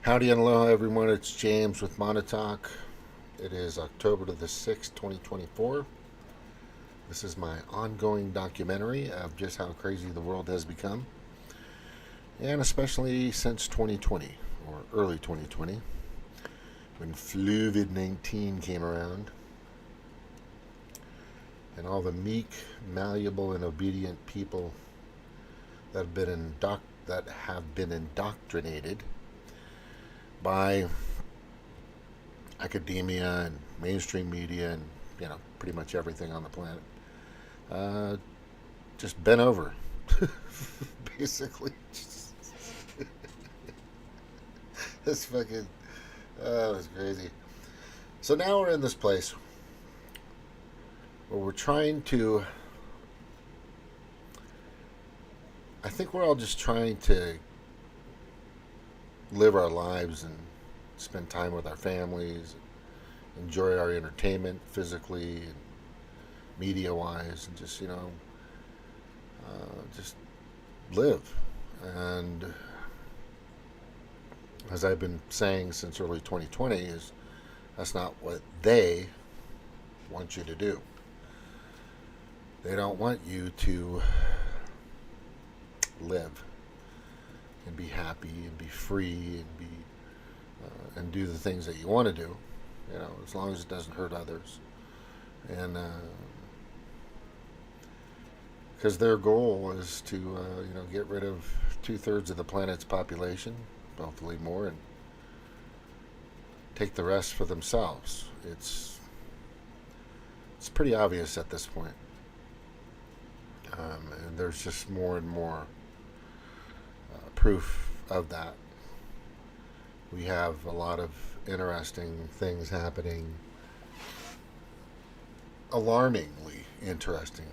Howdy and aloha, everyone. It's James with Monotalk. It is October the 6th, 2024. This is my ongoing documentary of just how crazy the world has become, and especially since 2020, or early 2020, when COVID-19 came around, and all the meek, malleable, and obedient people that have been indoctrinated by academia and mainstream media and pretty much everything on the planet, just bent over, basically. This fucking it was crazy. So now we're in this place where we're trying to. I think we're all just trying to live our lives and spend time with our families, enjoy our entertainment physically and media wise, and just just live. And as I've been saying since early 2020, is that's not what they want you to do. They don't want you to live and be happy and be free and be and do the things that you want to do, as long as it doesn't hurt others. And because their goal is to get rid of 2/3 of the planet's population, hopefully more, and take the rest for themselves. It's pretty obvious at this point, and there's just more and more proof of that. We have a lot of interesting things happening, alarmingly interesting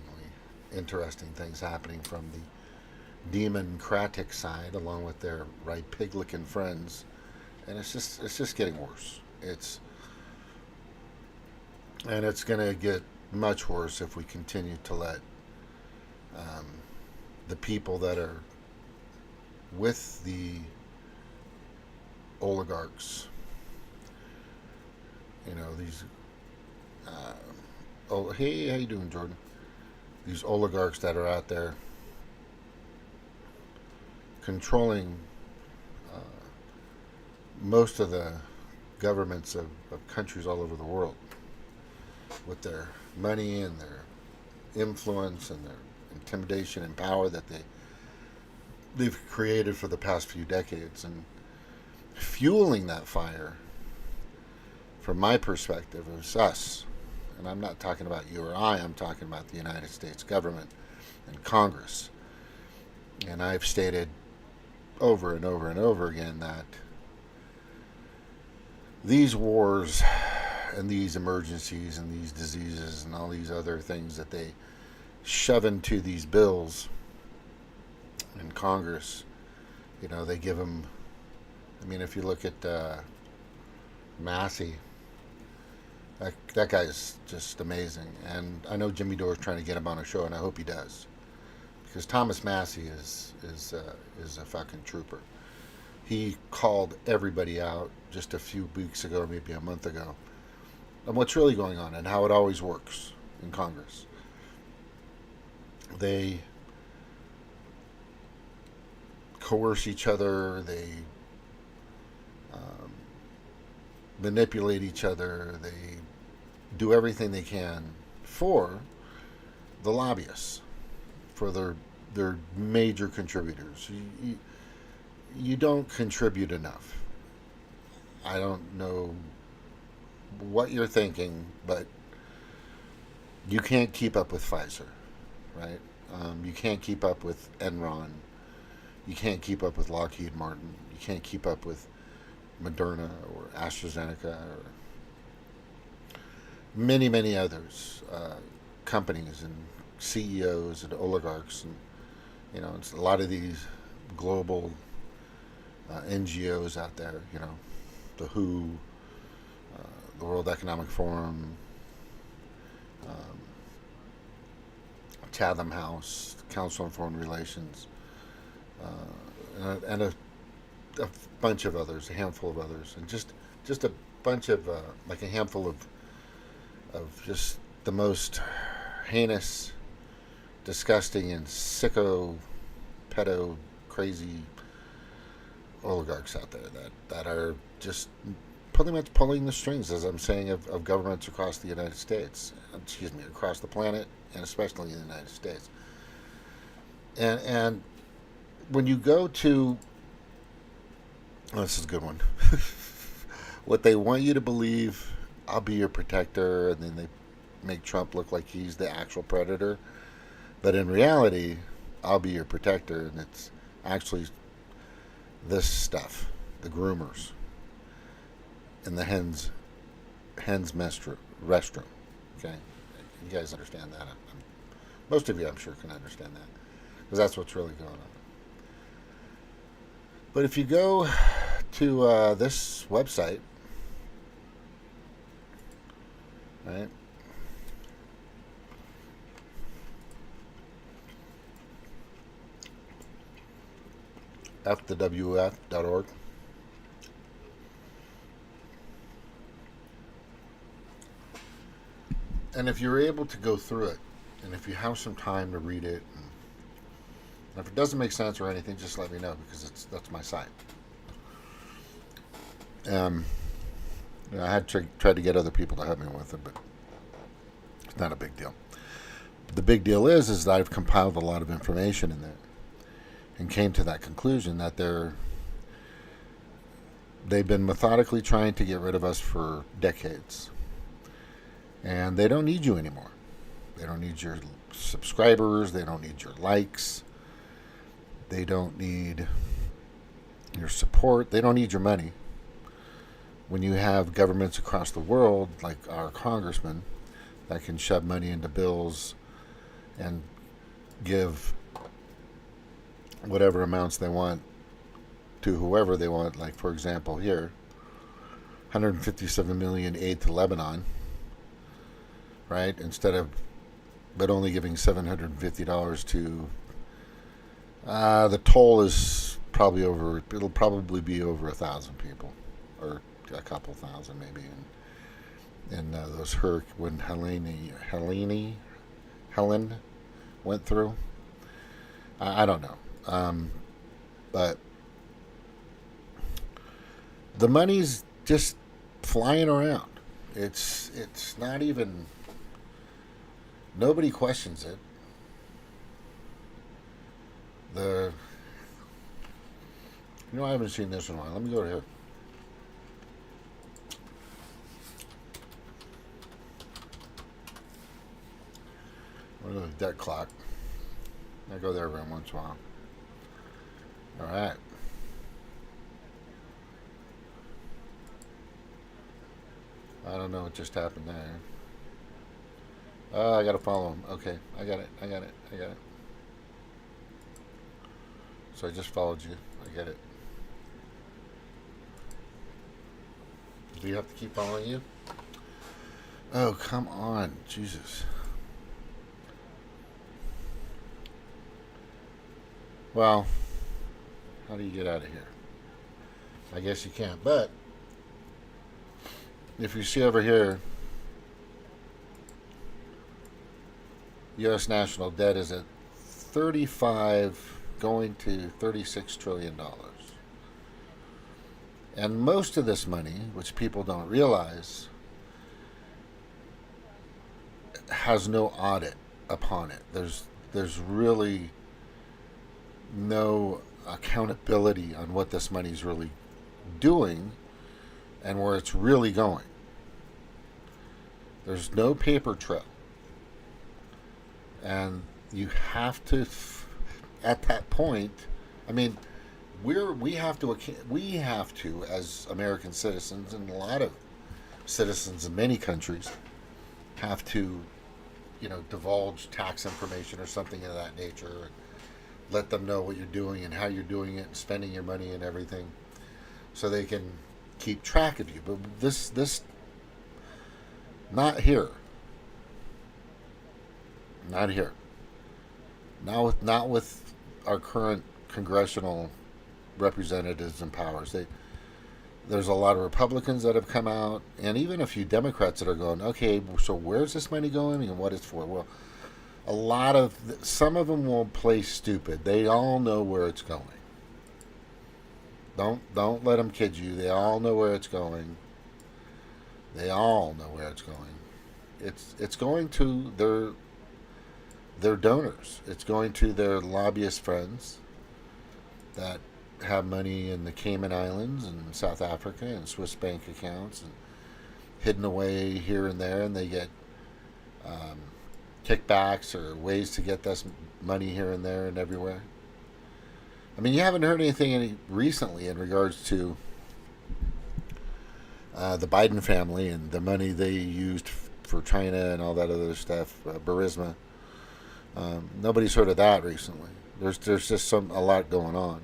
things happening from the Demoncratic side, along with their right pig-licking friends, and it's just getting worse. It's going to get much worse if we continue to let the people that are with the oligarchs, these hey, how you doing, Jordan? These oligarchs that are out there controlling most of the governments of countries all over the world with their money and their influence and their intimidation and power that they've created for the past few decades, and fueling that fire, from my perspective, is us. And I'm not talking about you or I'm talking about the United States government and Congress. And I've stated over and over and over again that these wars and these emergencies and these diseases and all these other things that they shove into these bills in Congress, they give them. I mean, if you look at Massey, that guy's just amazing. And I know Jimmy Dore's trying to get him on a show, and I hope he does, because Thomas Massey is a fucking trooper. He called everybody out just a few weeks ago, or maybe a month ago, on what's really going on and how it always works in Congress. They coerce each other. They manipulate each other. They do everything they can for the lobbyists, for their major contributors. You don't contribute enough. I don't know what you're thinking, but you can't keep up with Pfizer, right? You can't keep up with Enron. You can't keep up with Lockheed Martin. You can't keep up with Moderna or AstraZeneca or many, many others, companies and CEOs and oligarchs, and it's a lot of these global NGOs out there. The Who, the World Economic Forum, um, Chatham House, Council on Foreign Relations, and a bunch of others, a handful of others, and just a bunch of like a handful of just the most heinous, disgusting, and sicko, pedo, crazy oligarchs out there that are just pretty much pulling the strings, as I'm saying, of governments across the United States, across the planet, and especially in the United States. And when you go to, this is a good one, what they want you to believe, I'll be your protector, and then they make Trump look like he's the actual predator. But in reality, I'll be your protector, and it's actually this stuff, the groomers in the hens restroom. Okay, you guys understand that? Most of you, I'm sure, can understand that, because that's what's really going on. But if you go to this website, right? FTheWF.org. And if you're able to go through it, and if you have some time to read it, and if it doesn't make sense or anything, just let me know, because that's my site. I had tried to get other people to help me with it, but it's not a big deal. The big deal is that I've compiled a lot of information in there, and came to that conclusion that they've been methodically trying to get rid of us for decades. And they don't need you anymore. They don't need your subscribers. They don't need your likes. They don't need your support. They don't need your money. When you have governments across the world, like our congressmen, that can shove money into bills and give whatever amounts they want to whoever they want, like, for example, here, 157 million aid to Lebanon, right? But only giving $750 to, the toll is it'll probably be over 1,000 people, or a couple thousand maybe, in those when Helen went through. I don't know. But the money's just flying around. It's not even, nobody questions it. I haven't seen this in a while. Let me go to here. What is the debt clock? I go there every once in a while. All right. I don't know what just happened there. I got to follow him. Okay, I got it. So I just followed you. I get it. Do you have to keep following you? Oh, come on. Jesus. Well, how do you get out of here? I guess you can't. But if you see over here, U.S. national debt is at 35 going to $36 trillion. And most of this money, which people don't realize, has no audit upon it. There's really no accountability on what this money is really doing and where it's really going. There's no paper trail. And you have to, at that point, I mean, we have to as American citizens, and a lot of citizens in many countries have to, divulge tax information or something of that nature, and let them know what you're doing and how you're doing it and spending your money and everything, so they can keep track of you. But this not here, not here. Not with our current congressional representatives and powers. There's a lot of Republicans that have come out, and even a few Democrats that are going, okay, so where's this money going and what it's for? Well, some of them will play stupid. They all know where it's going. Don't let them kid you. They all know where it's going. They all know where it's going. It's going to their donors. It's going to their lobbyist friends that have money in the Cayman Islands and South Africa and Swiss bank accounts and hidden away here and there, and they get kickbacks or ways to get this money here and there and everywhere. I mean, you haven't heard anything recently in regards to the Biden family and the money they used for China and all that other stuff, Burisma. Nobody's heard of that recently. There's just a lot going on,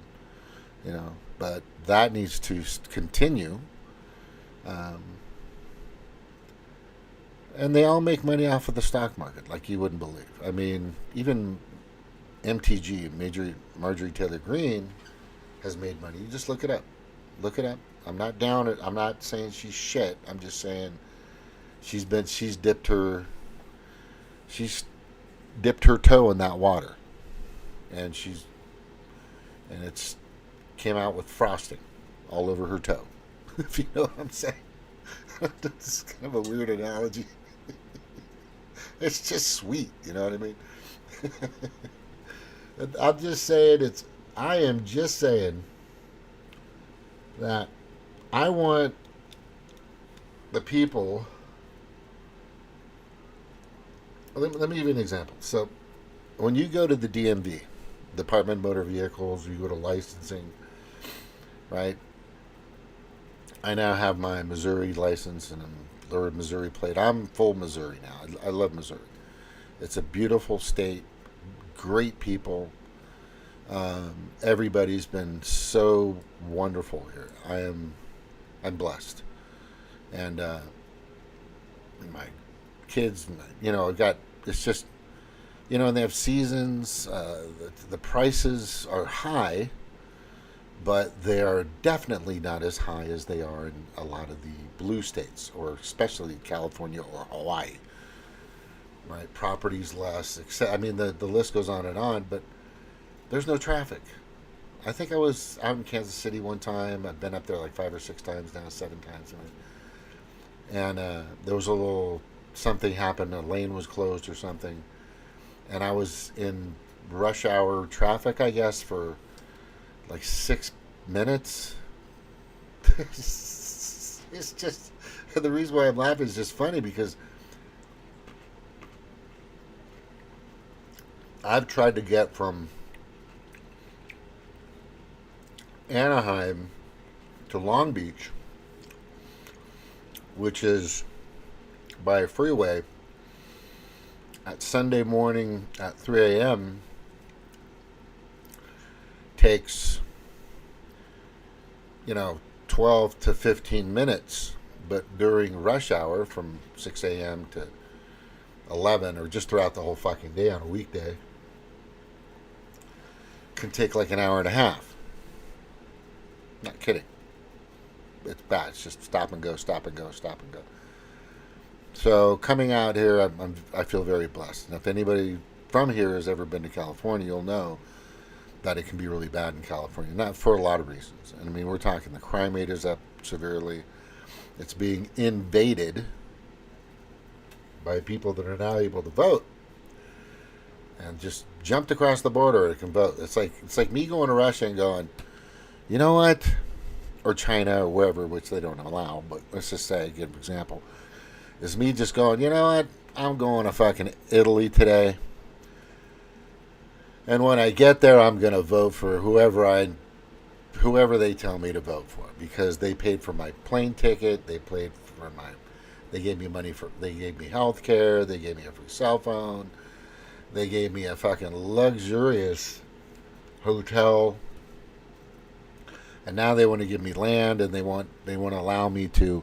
but that needs to continue. And they all make money off of the stock market like you wouldn't believe. I mean, even MTG, Marjorie Taylor Greene, has made money. You just look it up. Look it up. I'm not saying she's shit. I'm just saying she's dipped her toe in that water, and it's came out with frosting all over her toe. If you know what I'm saying. It's kind of a weird analogy. It's just sweet, you know what I mean? I am just saying that I want the people. Let me give you an example. So, when you go to the DMV, Department of Motor Vehicles, you go to licensing, right? I now have my Missouri license and a Missouri plate. I'm full Missouri now. I love Missouri. It's a beautiful state, great people. Everybody's been so wonderful here. I'm blessed, and my kids, it's just, and they have seasons. The prices are high, but they are definitely not as high as they are in a lot of the blue states, or especially California or Hawaii. Right, properties less. The list goes on, but there's no traffic. I think I was out in Kansas City one time. I've been up there like 5 or 6 times now, 7 times, and there was a little something happened. A lane was closed or something, and I was in rush hour traffic, I guess, for like 6 minutes. It's just, the reason why I'm laughing is just funny, because I've tried to get from Anaheim to Long Beach, which is by a freeway, at Sunday morning at 3 a.m. takes 12 to 15 minutes, but during rush hour from 6 a.m. to 11, or just throughout the whole fucking day on a weekday, can take like an hour and a half. Not kidding. It's bad. It's just stop and go, stop and go, stop and go. So coming out here, I feel very blessed. And if anybody from here has ever been to California, you'll know that it can be really bad in California. Not for a lot of reasons. And we're talking the crime rate is up severely. It's being invaded by people that are now able to vote and just jumped across the border and can vote. It's like me going to Russia and going, you know what? Or China or wherever, which they don't allow, but let's just say, give an example, is me just going, you know what? I'm going to fucking Italy today. And when I get there, I'm going to vote for whoever I whoever they tell me to vote for, because they paid for my plane ticket, they gave me money they gave me health care, they gave me a free cell phone, they gave me a fucking luxurious hotel, and now they want to give me land, and they want to allow me to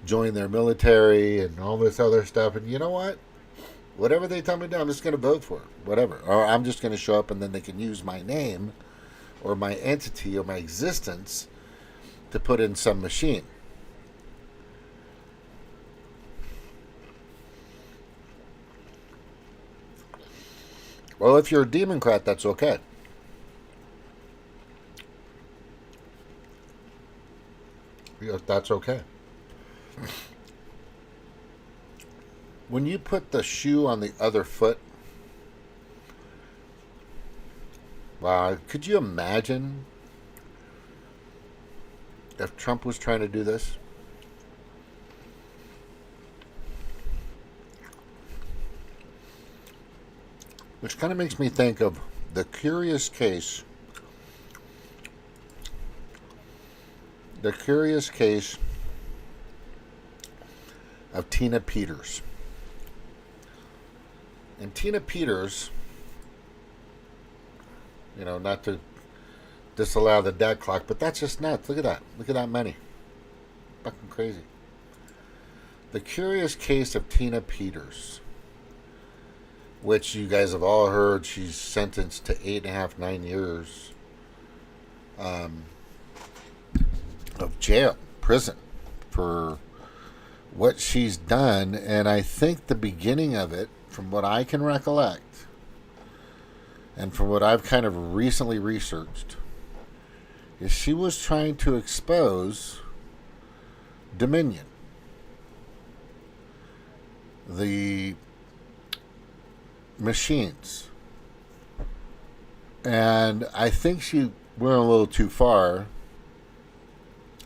join their military and all this other stuff. And you know what? Whatever they tell me to do, I'm just going to vote for it. Whatever. Or I'm just going to show up, and then they can use my name or my entity or my existence to put in some machine. Well, if you're a Demoncrat, that's okay. Yeah, that's okay. When you put the shoe on the other foot, wow, could you imagine if Trump was trying to do this? Which kind of makes me think of the curious case of Tina Peters. And Tina Peters, not to disallow the debt clock, but that's just nuts. Look at that. Look at that money. Fucking crazy. The curious case of Tina Peters, which you guys have all heard, she's sentenced to 8.5, 9 years of prison for what she's done. And I think the beginning of it, from what I can recollect, and from what I've kind of recently researched, is she was trying to expose Dominion, the machines. And I think she went a little too far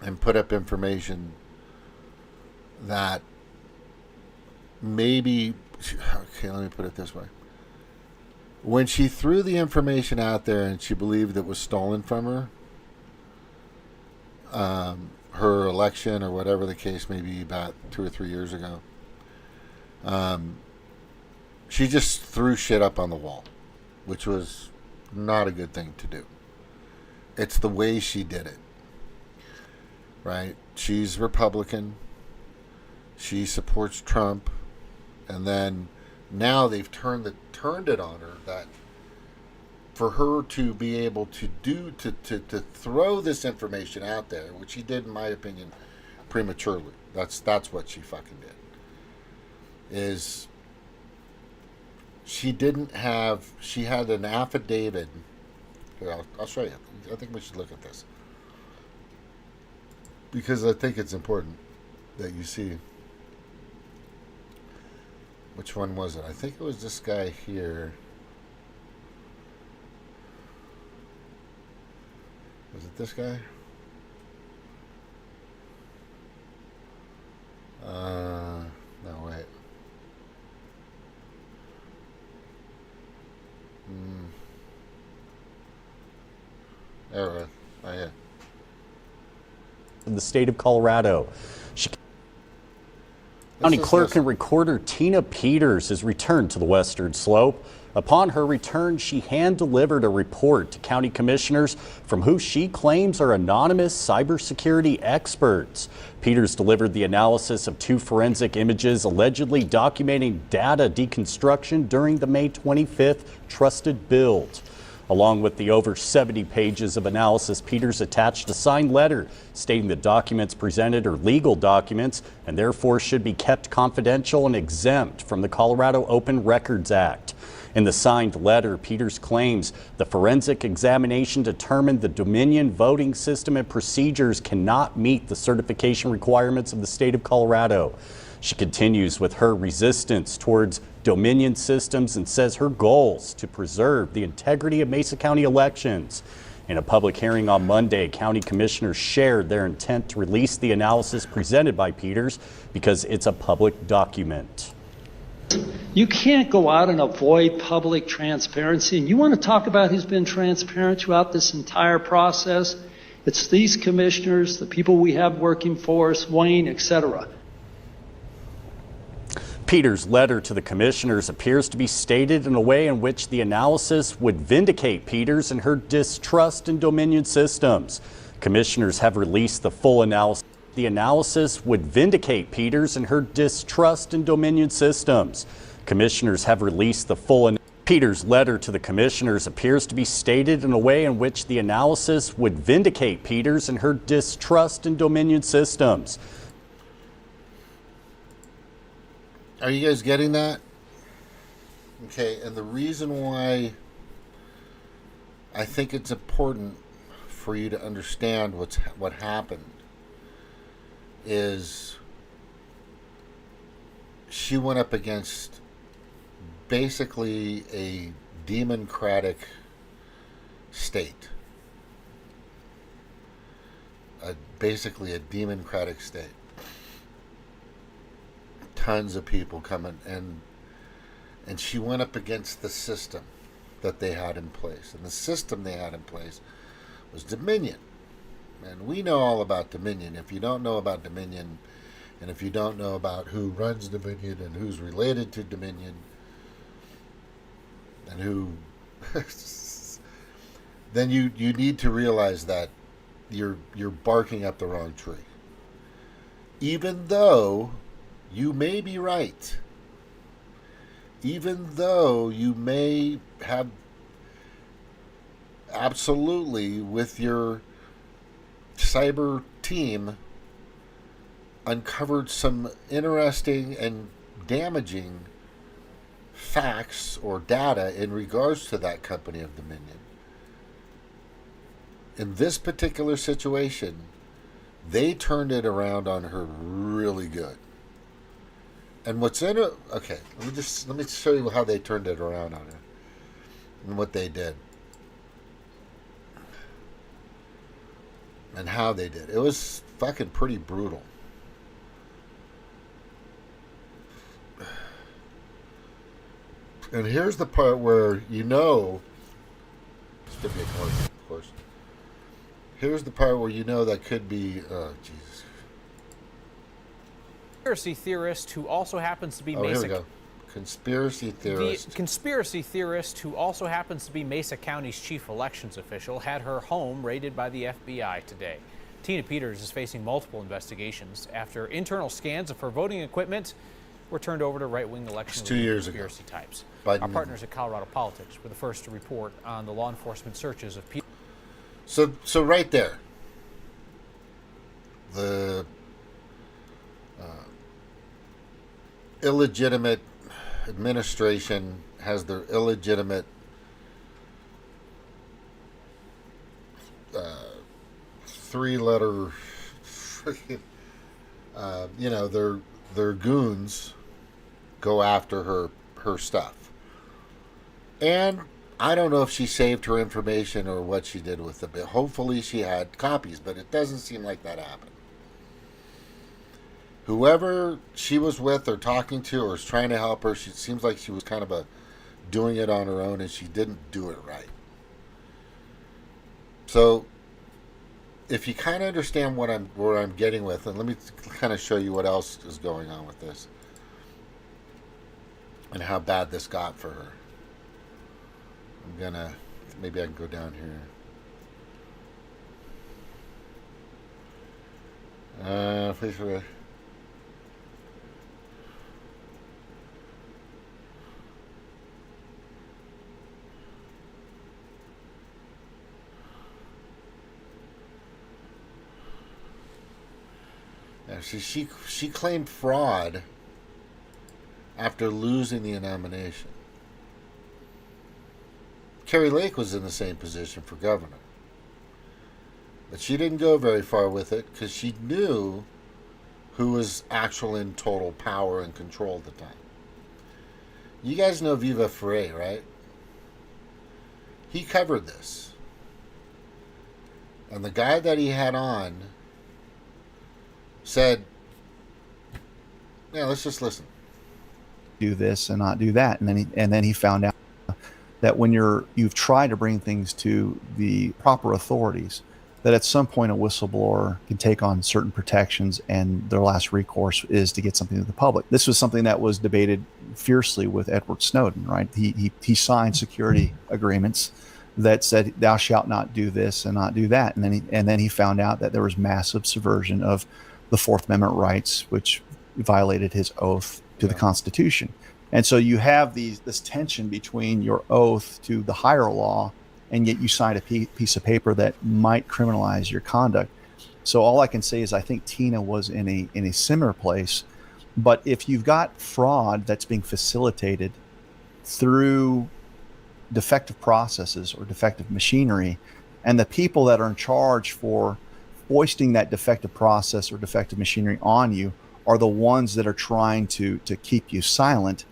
and put up information that maybe, okay, let me put it this way. When she threw the information out there and she believed it was stolen from her, her election or whatever the case may be, about 2 or 3 years ago, she just threw shit up on the wall, which was not a good thing to do. It's the way she did it, right? She's Republican. She supports Trump, and then now they've turned it on her that for her to be able to throw this information out there, which she did, in my opinion, prematurely. That's what she fucking did. Is she had an affidavit. Here, I'll show you. I think we should look at this, because I think it's important that you see. Which one was it? I think it was this guy here. Was it this guy? No, wait. There we go. Right here. In the state of Colorado. County Clerk and Recorder Tina Peters has returned to the Western Slope. Upon her return, she hand-delivered a report to county commissioners from who she claims are anonymous cybersecurity experts. Peters delivered the analysis of 2 forensic images allegedly documenting data deconstruction during the May 25th trusted build. Along with the over 70 pages of analysis, Peters attached a signed letter stating the documents presented are legal documents and therefore should be kept confidential and exempt from the Colorado Open Records Act. In the signed letter, Peters claims the forensic examination determined the Dominion voting system and procedures cannot meet the certification requirements of the state of Colorado. She continues with her resistance towards Dominion systems and says her goals to preserve the integrity of Mesa County elections. In a public hearing on Monday, county commissioners shared their intent to release the analysis presented by Peters because it's a public document. You can't go out and avoid public transparency. And you want to talk about who's been transparent throughout this entire process? It's these commissioners, the people we have working for us, Wayne, etc. Peters' letter to the commissioners appears to be stated in a way in which the analysis would vindicate Peters and her distrust in Dominion systems. Commissioners have released the full analysis. The analysis would vindicate Peters and her distrust in Dominion systems. Commissioners have released the full. Peters' letter to the commissioners appears to be stated in a way in which the analysis would vindicate Peters and her distrust in Dominion systems. Are you guys getting that? Okay, and the reason why I think it's important for you to understand what happened is she went up against basically a democratic state. Basically a democratic state. Tons of people coming, and she went up against the system that they had in place. And the system they had in place was Dominion. And we know all about Dominion. If you don't know about Dominion, and if you don't know about who runs Dominion and who's related to Dominion, and who then you need to realize that you're barking up the wrong tree. Even though you may be right, even though you may have absolutely with your cyber team uncovered some interesting and damaging facts or data in regards to that company of Dominion. In this particular situation, they turned it around on her really good. And what's in it? Okay, let me show you how they turned it around on her and what they did and how they did. It was fucking pretty brutal. And here's the part where this could be a commercial, of course. Here's the part where that could be, oh, Jesus. Conspiracy theorist who also happens to be Here we go. Conspiracy theorist. The conspiracy theorist who also happens to be Mesa County's chief elections official had her home raided by the FBI today. Tina Peters is facing multiple investigations after internal scans of her voting equipment were turned over to right-wing election conspiracy types. Our partners at Colorado Politics were the first to report on the law enforcement searches of people. So right there, the illegitimate administration has their illegitimate three-letter, their goons go after her stuff. And I don't know if she saved her information or what she did with it, but hopefully she had copies, but it doesn't seem like that happened. Whoever she was with or talking to or was trying to help her, it seems like she was kind of doing it on her own, and she didn't do it right. So if you kind of understand where I'm getting with, and let me kind of show you what else is going on with this and how bad this got for her. Maybe I can go down here. Please forget. She claimed fraud after losing the nomination. Carrie Lake was in the same position for governor. But she didn't go very far with it because she knew who was actually in total power and control at the time. You guys know Viva Frey, right? He covered this. And the guy that he had on said, yeah, let's just listen. Do this and not do that. And then he found out that when you've tried to bring things to the proper authorities, that at some point a whistleblower can take on certain protections and their last recourse is to get something to the public. This was something that was debated fiercely with Edward Snowden, right? He signed security agreements that said, thou shalt not do this and not do that. And then he found out that there was massive subversion of the Fourth Amendment rights, which violated his oath to the Constitution. And so you have this tension between your oath to the higher law, and yet you sign a piece of paper that might criminalize your conduct. So all I can say is I think Tina was in a similar place. But if you've got fraud that's being facilitated through defective processes or defective machinery, and the people that are in charge for foisting that defective process or defective machinery on you are the ones that are trying to keep you silent,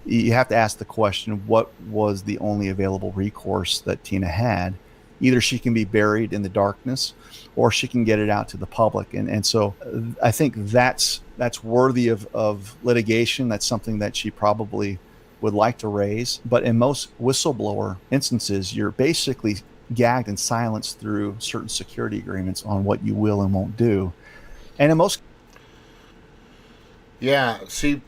you have to ask the question, what was the only available recourse that Tina had? Either she can be buried in the darkness or she can get it out to the public. And so I think that's worthy of litigation. That's something that she probably would like to raise. But in most whistleblower instances, you're basically gagged and silenced through certain security agreements on what you will and won't do. And in most... Yeah, see,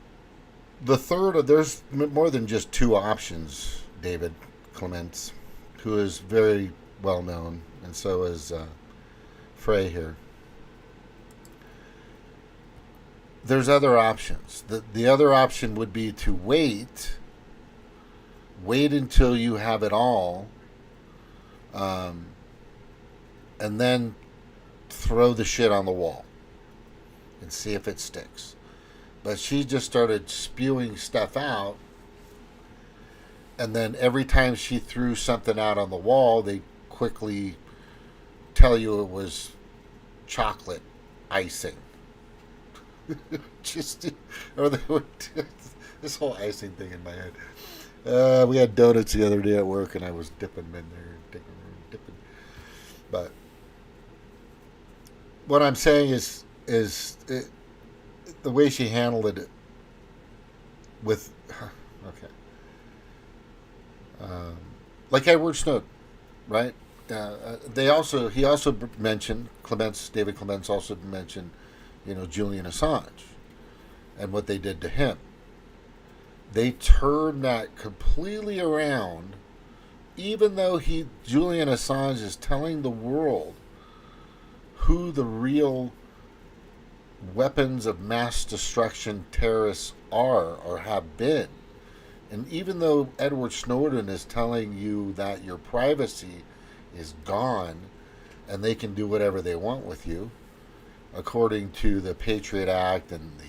there's more than just two options, David Clements, who is very well known, and so is Frey here. There's other options. The other option would be to wait until you have it all, and then throw the shit on the wall and see if it sticks. But she just started spewing stuff out, and then every time she threw something out on the wall, they quickly tell you it was chocolate icing. Or they would, this whole icing thing in my head. We had donuts the other day at work, and I was dipping them in there, dipping. But what I'm saying is the way she handled it with, okay, like Edward Snowden, right? He also mentioned, David Clements also mentioned, Julian Assange and what they did to him. They turned that completely around, even though Julian Assange is telling the world who the real weapons of mass destruction terrorists are or have been. And even though Edward Snowden is telling you that your privacy is gone and they can do whatever they want with you, according to the Patriot Act and the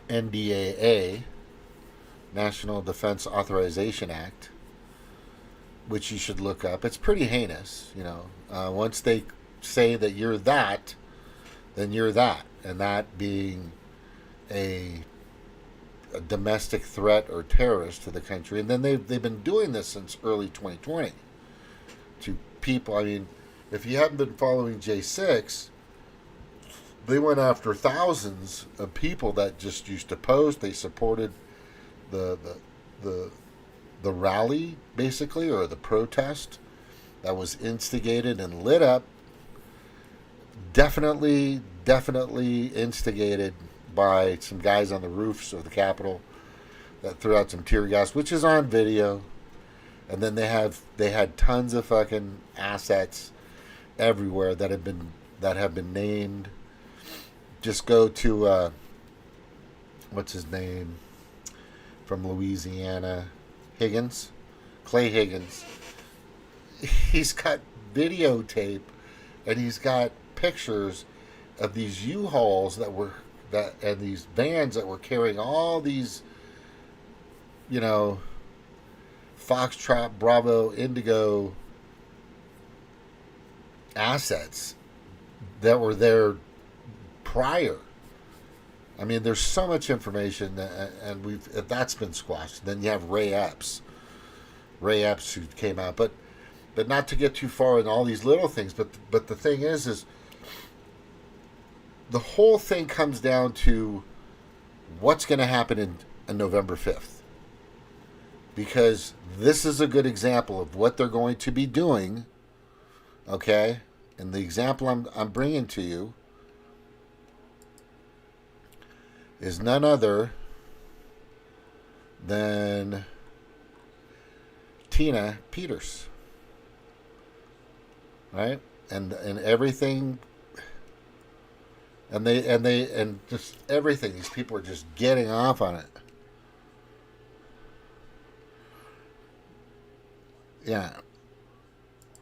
NDAA, National Defense Authorization Act, which you should look up. It's pretty heinous, once they say that you're that, then you're that, and that being a domestic threat or terrorist to the country. And then they've been doing this since early 2020 to people. I mean, if you haven't been following J6, they went after thousands of people that just used to post. They supported the rally, basically, or the protest that was instigated and lit up. Definitely instigated by some guys on the roofs of the Capitol that threw out some tear gas, which is on video. And then they had tons of fucking assets everywhere that have been named. Just go to what's his name from Louisiana, Clay Higgins. He's got videotape, and he's got pictures of these U-Hauls and these vans that were carrying all these, Foxtrot, Bravo, Indigo assets that were there prior. I mean, there's so much information, and that's been squashed. Then you have Ray Epps who came out, but not to get too far in all these little things. But the thing is the whole thing comes down to what's going to happen on November 5th, because this is a good example of what they're going to be doing Okay? And the example I'm bringing to you is none other than Tina Peters. Right? And everything, and just everything, these people are just getting off on it. Yeah.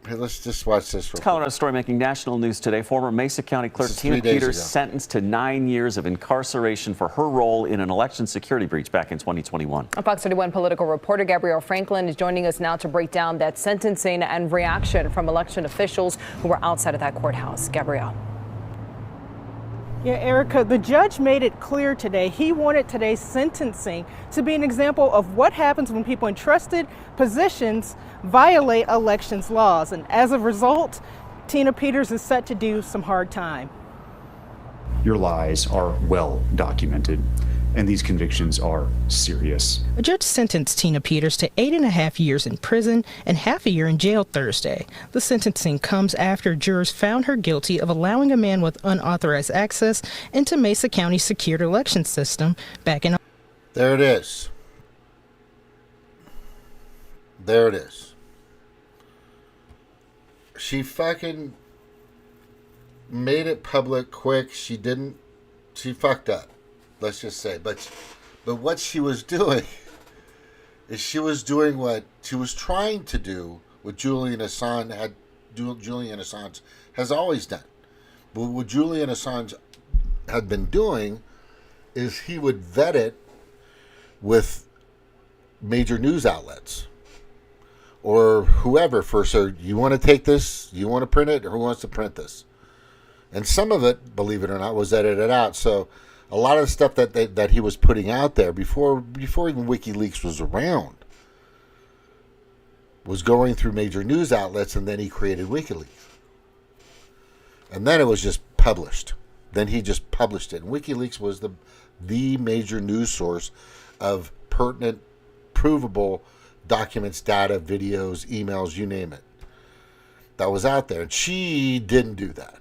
Hey, let's just watch this. Colorado story making national news today. Former Mesa County Clerk Tina Peters sentenced to 9 years of incarceration for her role in an election security breach back in 2021. Fox 31 political reporter Gabrielle Franklin is joining us now to break down that sentencing and reaction from election officials who were outside of that courthouse. Gabrielle. Yeah, Erica, the judge made it clear today he wanted today's sentencing to be an example of what happens when people in trusted positions violate elections laws. And as a result, Tina Peters is set to do some hard time. Your lies are well documented, and these convictions are serious. A judge sentenced Tina Peters to 8.5 years in prison and half a year in jail Thursday. The sentencing comes after jurors found her guilty of allowing a man with unauthorized access into Mesa County's secured election system back in... There it is. There it is. She fucking made it public quick. She fucked up. Let's just say, but what she was doing is she was doing what she was trying to do, what Julian Assange has always done. But what Julian Assange had been doing is he would vet it with major news outlets or whoever first. So you want to take this? You want to print it? Or who wants to print this? And some of it, believe it or not, was edited out. So a lot of the stuff that he was putting out there before even WikiLeaks was around was going through major news outlets, and then he created WikiLeaks. And then it was just published. Then he just published it. And WikiLeaks was the major news source of pertinent, provable documents, data, videos, emails, you name it, that was out there. And she didn't do that.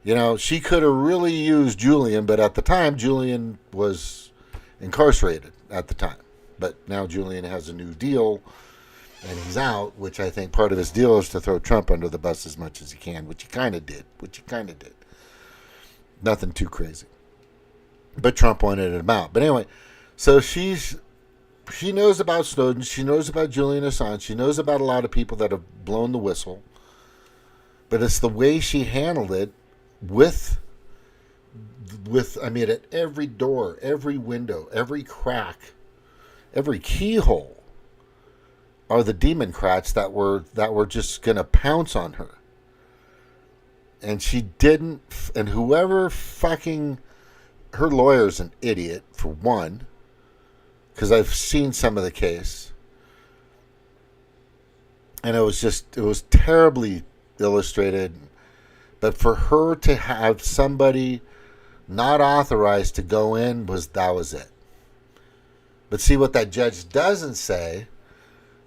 You know, she could have really used Julian, but at the time, Julian was incarcerated at the time. But now Julian has a new deal, and he's out, which I think part of his deal is to throw Trump under the bus as much as he can, which he kind of did. Nothing too crazy. But Trump wanted him out. But anyway, so she knows about Snowden. She knows about Julian Assange. She knows about a lot of people that have blown the whistle. But it's the way she handled it. With I mean, at every door, every window, every crack, every keyhole are the Demoncrats that were just gonna pounce on her. And she didn't. And whoever fucking her lawyer's an idiot for one, because I've seen some of the case, and it was terribly illustrated. But for her to have somebody not authorized to go in that was it. But see, what that judge doesn't say,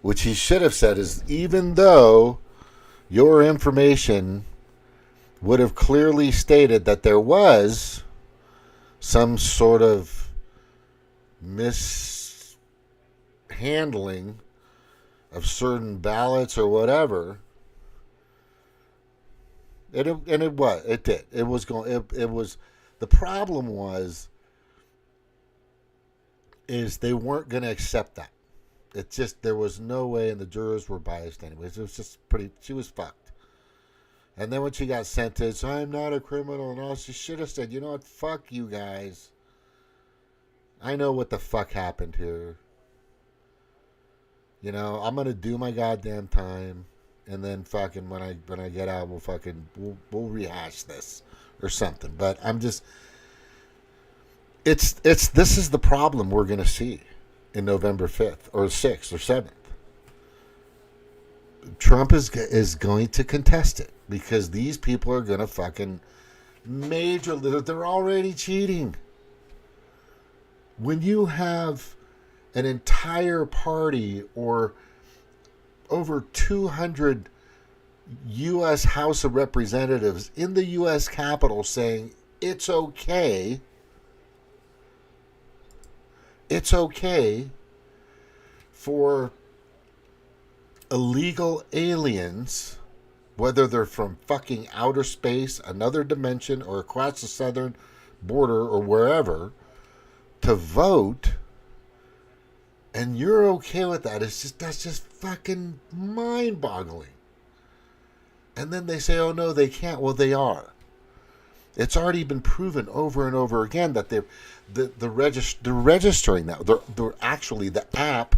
which he should have said, is even though your information would have clearly stated that there was some sort of mishandling of certain ballots or whatever. It did. It was the problem is they weren't going to accept that. It just, there was no way, and the jurors were biased anyways. It was just she was fucked. And then when she got sentenced, I'm not a criminal and all, she should have said, you know what, fuck you guys. I know what the fuck happened here. You know, I'm going to do my goddamn time. And then fucking when I get out, we'll rehash this or something. But I'm just, this is the problem we're going to see in November 5th or 6th or 7th. Trump is going to contest it because these people are going to fucking they're already cheating. When you have an entire party or over 200 U.S. House of Representatives in the U.S. Capitol saying it's okay for illegal aliens, whether they're from fucking outer space, another dimension, or across the southern border or wherever, to vote, and you're okay with that. That's just fucking mind-boggling. And then they say, oh no, they can't. Well, they are. It's already been proven over and over again that they're registering that. They're actually the app,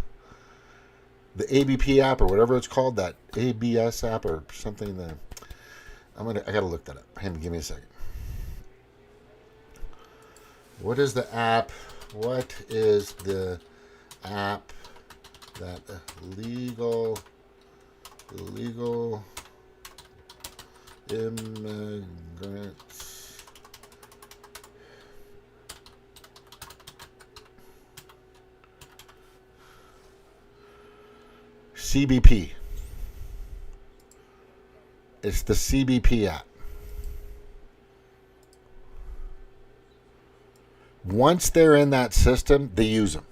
the ABP app or whatever it's called, that ABS app or something. I gotta look that up. Give me a second. What is the app? What is the app that illegal immigrants CBP. It's the CBP app. Once they're in that system, they use them.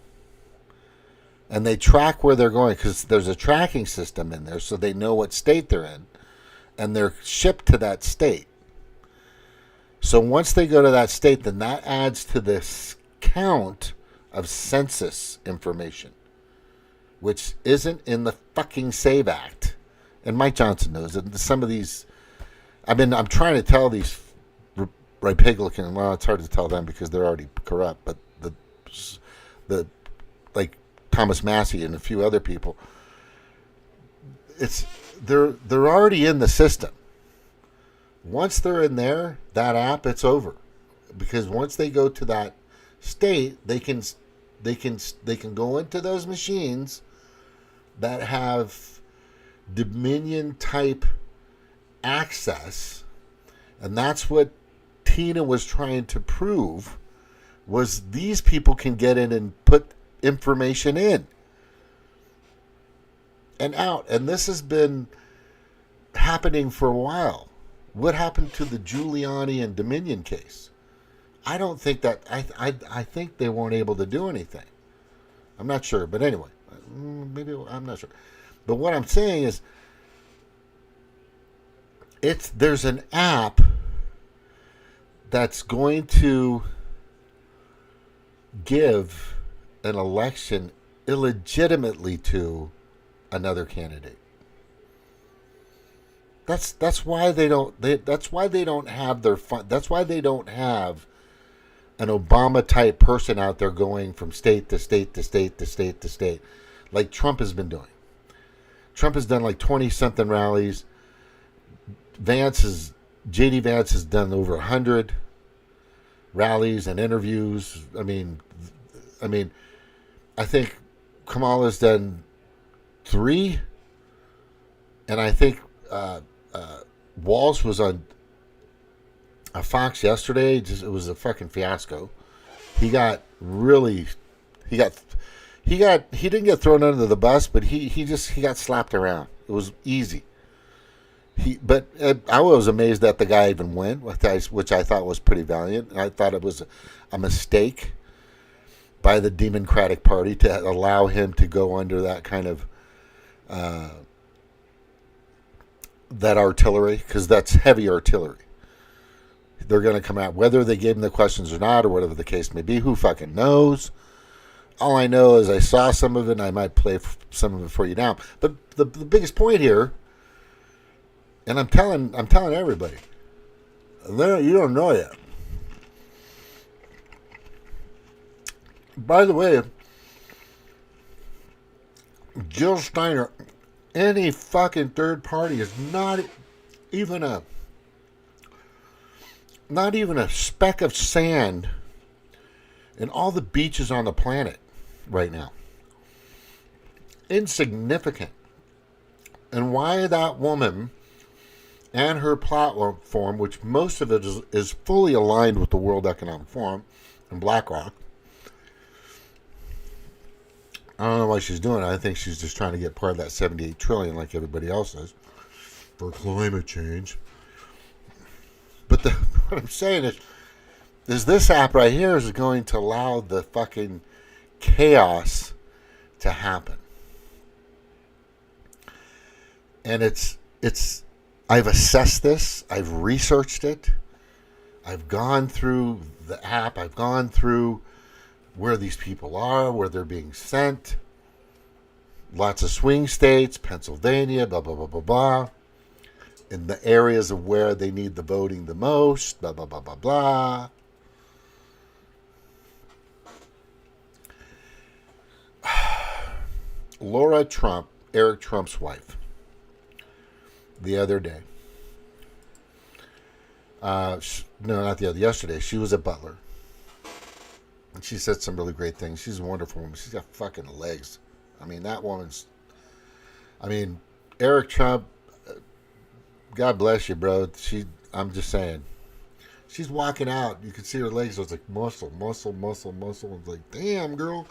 And they track where they're going because there's a tracking system in there so they know what state they're in. And they're shipped to that state. So once they go to that state, then that adds to this count of census information, which isn't in the fucking SAVE Act. And Mike Johnson knows that some of these, I'm trying to tell these Republican, well, it's hard to tell them because they're already corrupt, but the like Thomas Massey and a few other people, they're already in the system. Once they're in there, that app, it's over, because once they go to that state, they can go into those machines that have Dominion type access, and that's what Tina was trying to prove, was these people can get in and put information in and out. And this has been happening for a while. What happened to the Giuliani and Dominion case? I don't think that, I think they weren't able to do anything. I'm not sure, but anyway, maybe, I'm not sure. But what I'm saying is, there's an app that's going to give an election illegitimately to another candidate. That's why they don't have their fun. That's why they don't have an Obama type person out there going from state to state to state to state to state, like Trump has been doing. Trump has done like 20-something rallies. JD Vance has done over 100 rallies and interviews. I mean, I think Kamala's done 3, and I think Walsh was on a Fox yesterday. It was a fucking fiasco. He didn't get thrown under the bus, but he got slapped around. It was easy. But I was amazed that the guy even went, which I thought was pretty valiant. I thought it was a mistake by the Democratic Party to allow him to go under that kind of that artillery, because that's heavy artillery. They're going to come out, whether they gave him the questions or not, or whatever the case may be. Who fucking knows? All I know is I saw some of it, and I might play some of it for you now. But the biggest point here, and I'm telling everybody, you don't know yet. By the way, Jill Steiner, any fucking third party is not even a speck of sand in all the beaches on the planet right now. Insignificant. And why that woman and her platform, which most of it is fully aligned with the World Economic Forum and BlackRock. I don't know why she's doing it. I think she's just trying to get part of that $78 trillion like everybody else is. for climate change. But what I'm saying is this app right here is going to allow the fucking chaos to happen. And I've assessed this, I've researched it, I've gone through the app, I've gone through where these people are, where they're being sent. Lots of swing states, Pennsylvania, blah, blah, blah, blah, blah. In the areas of where they need the voting the most, blah, blah, blah, blah, blah. Laura Trump, Eric Trump's wife, the other day. Yesterday. She was at Butler. And she said some really great things. She's a wonderful woman. She's got fucking legs. I mean, Eric Trump, God bless you, bro. I'm just saying. She's walking out. You can see her legs. It's like muscle. It's like, damn, girl.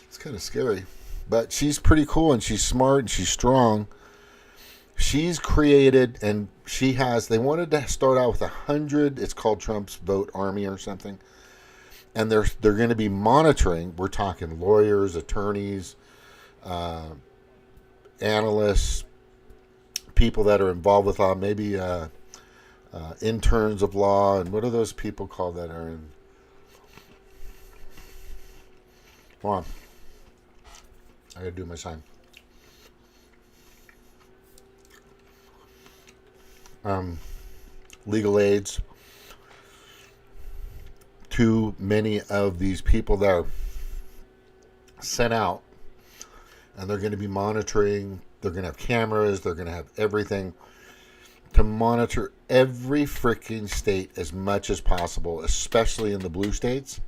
It's kind of scary. But she's pretty cool, and she's smart, and she's strong. She's created, and they wanted to start out with 100. It's called Trump's Vote Army or something. And they're going to be monitoring. We're talking lawyers, attorneys, analysts, people that are involved with law, maybe interns of law, and what are those people called that are in? Come on. I gotta do my sign. Legal aids. Too many of these people that are sent out, and they're going to be monitoring. They're going to have cameras. They're going to have everything to monitor every freaking state as much as possible, especially in the blue states,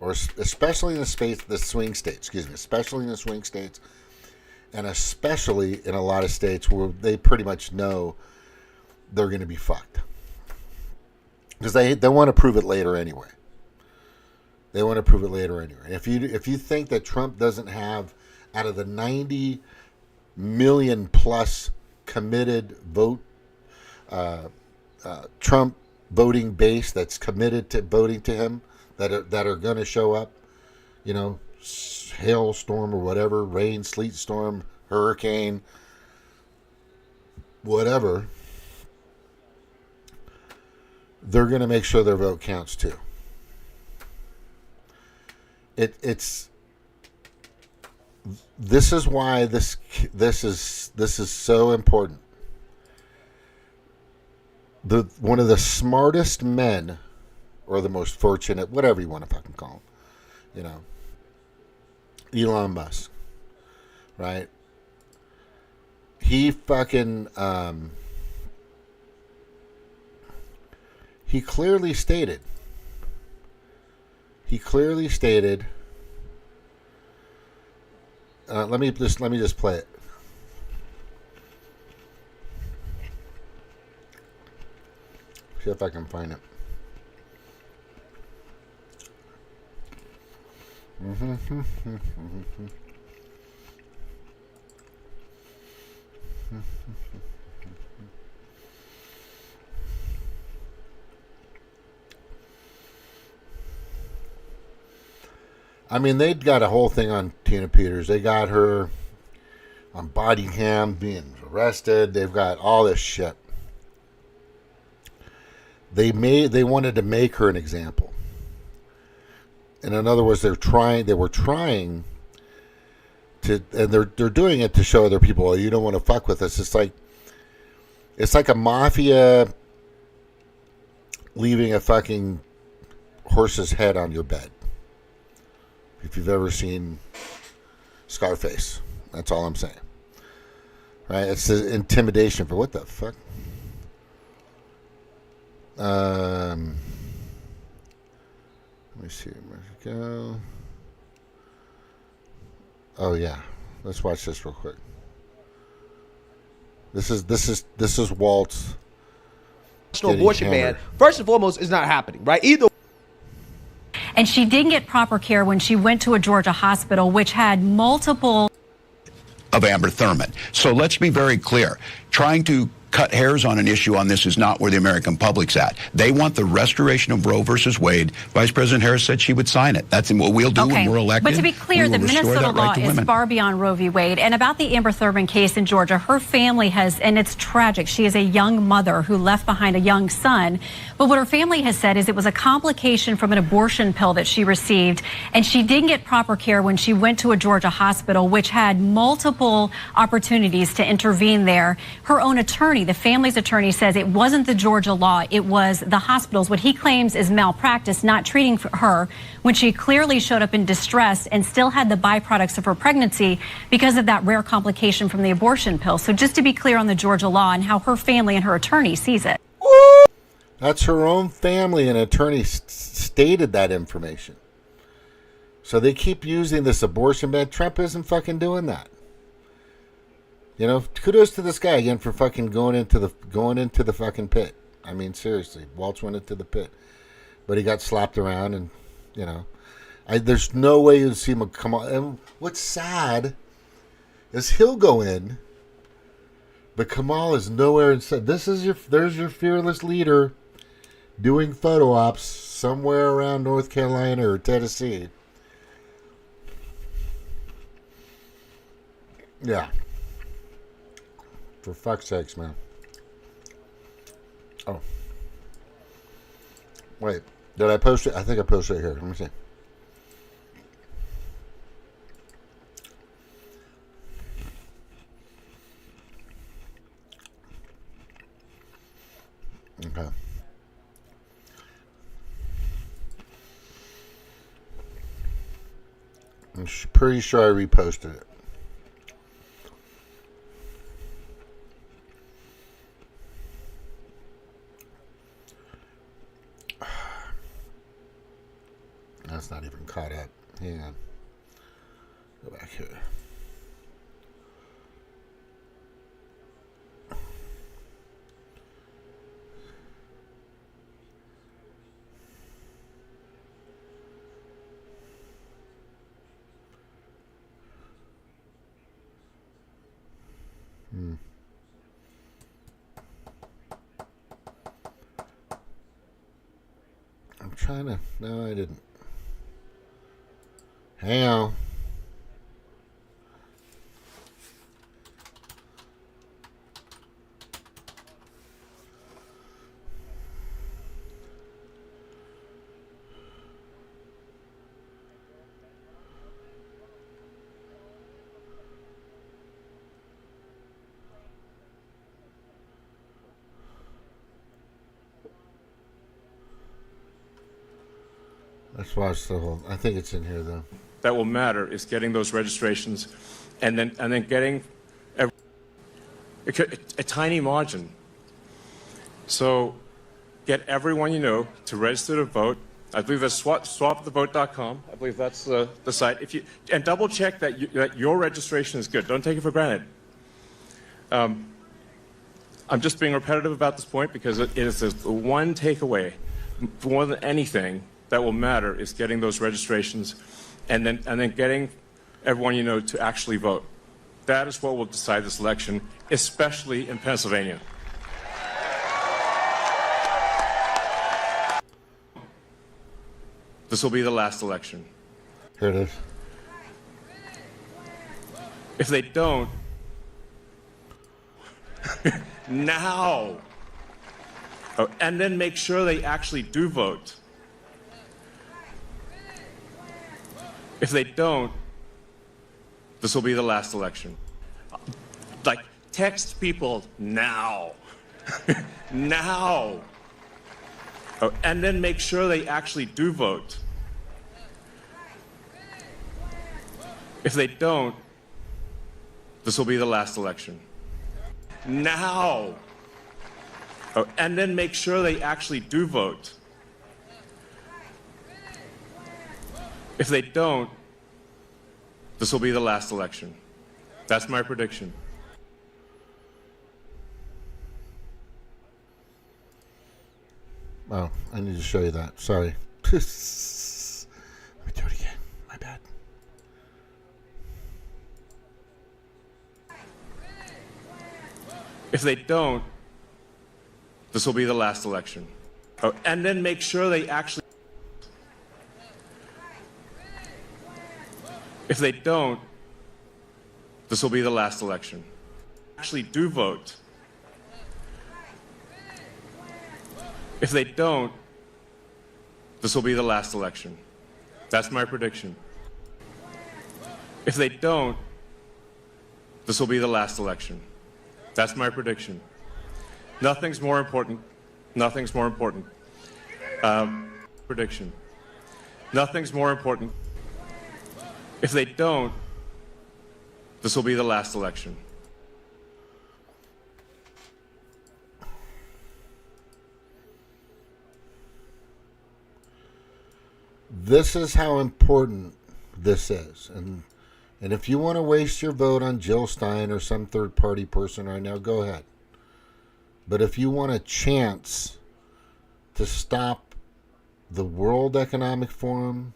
or especially in the swing states. Especially in the swing states, and especially in a lot of states where they pretty much know they're going to be fucked, because they want to prove it later anyway. They want to prove it later anyway. And if you think that Trump doesn't have, out of the 90 million plus committed Trump voting base that's committed to voting to him, that are going to show up, hailstorm or whatever, rain, sleet storm, hurricane, whatever, they're going to make sure their vote counts too. This is why this is so important. One of the smartest men, or the most fortunate, whatever you want to fucking call him, Elon Musk, right? He fucking he clearly stated. Let me just play it. See if I can find it. I mean, they've got a whole thing on Tina Peters. They got her on body cam being arrested. They've got all this shit. They wanted to make her an example. And in other words, they were trying to, and they're doing it to show other people, oh, you don't want to fuck with us. It's like a mafia leaving a fucking horse's head on your bed. If you've ever seen Scarface, that's all I'm saying. Right? It's the intimidation for what the fuck? Let me see. Where'd it go? Oh yeah, let's watch this real quick. This is Walt's. Abortion ban, first and foremost, is not happening, right? Either. And she didn't get proper care when she went to a Georgia hospital, which had multiple of Amber Thurman. So let's be very clear. Trying to cut hairs on an issue on this is not where the American public's at. They want the restoration of Roe versus Wade. Vice President Harris said she would sign it. That's what we'll do when we're elected. But to be clear, the Minnesota law is far beyond Roe v. Wade. And about the Amber Thurman case in Georgia, her family has, and it's tragic, she is a young mother who left behind a young son. But what her family has said is it was a complication from an abortion pill that she received, and she didn't get proper care when she went to a Georgia hospital, which had multiple opportunities to intervene there. Her own attorney, the family's attorney, says it wasn't the Georgia law, it was the hospital's, what he claims is malpractice, not treating her when she clearly showed up in distress and still had the byproducts of her pregnancy because of that rare complication from the abortion pill. So just to be clear on the Georgia law and how her family and her attorney sees it. That's her own family and attorney stated that information. So they keep using this abortion ban. Trump isn't fucking doing that. You know, kudos to this guy again for fucking going into the fucking pit. I mean, seriously, Waltz went into the pit, but he got slapped around, and you know, there's no way you'd see him come on. And what's sad is he'll go in, but Kamal is nowhere inside. There's your fearless leader doing photo ops somewhere around North Carolina or Tennessee. Yeah. For fuck's sakes, man. Oh. Wait. Did I post it? I think I posted it here. Let me see. Okay. I'm pretty sure I reposted it. That's not even caught up. Hang on. Go back here. I'm trying to... No, I didn't. Hang on. Let's watch the whole... I think it's in here, though. That will matter is getting those registrations and then getting a tiny margin. So get everyone you know to register to vote. I believe that's swapthevote.com. I believe that's the site. And double check that your registration is good. Don't take it for granted. I'm just being repetitive about this point because it is the one takeaway more than anything that will matter is getting those registrations and then getting everyone you know to actually vote. That is what will decide this election, especially in Pennsylvania. This will be the last election. Here it is. If they don't, now. Oh, and then make sure they actually do vote. If they don't, this will be the last election. Like, text people now. Now. Oh, and then make sure they actually do vote. If they don't, this will be the last election. Now. Oh, and then make sure they actually do vote. If they don't, this will be the last election. That's my prediction. Oh, I need to show you that. Sorry. Let me do it again. My bad. If they don't, this will be the last election. Oh, and then make sure they actually, if they don't, this will be the last election. Actually do vote. If they don't, this will be the last election. That's my prediction. If they don't, this will be the last election. That's my prediction. Nothing's more important. Nothing's more important. Prediction. Nothing's more important. If they don't, this will be the last election. This is how important this is. And if you want to waste your vote on Jill Stein or some third-party person right now, go ahead. But if you want a chance to stop the World Economic Forum,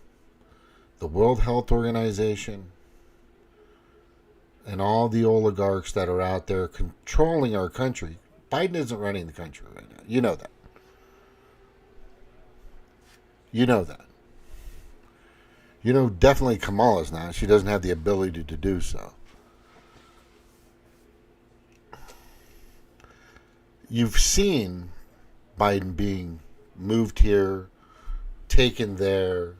the World Health Organization, and all the oligarchs that are out there controlling our country, Biden isn't running the country right now. You know that. You know that. You know, definitely Kamala's not. She doesn't have the ability to do so. You've seen Biden being moved here, taken there,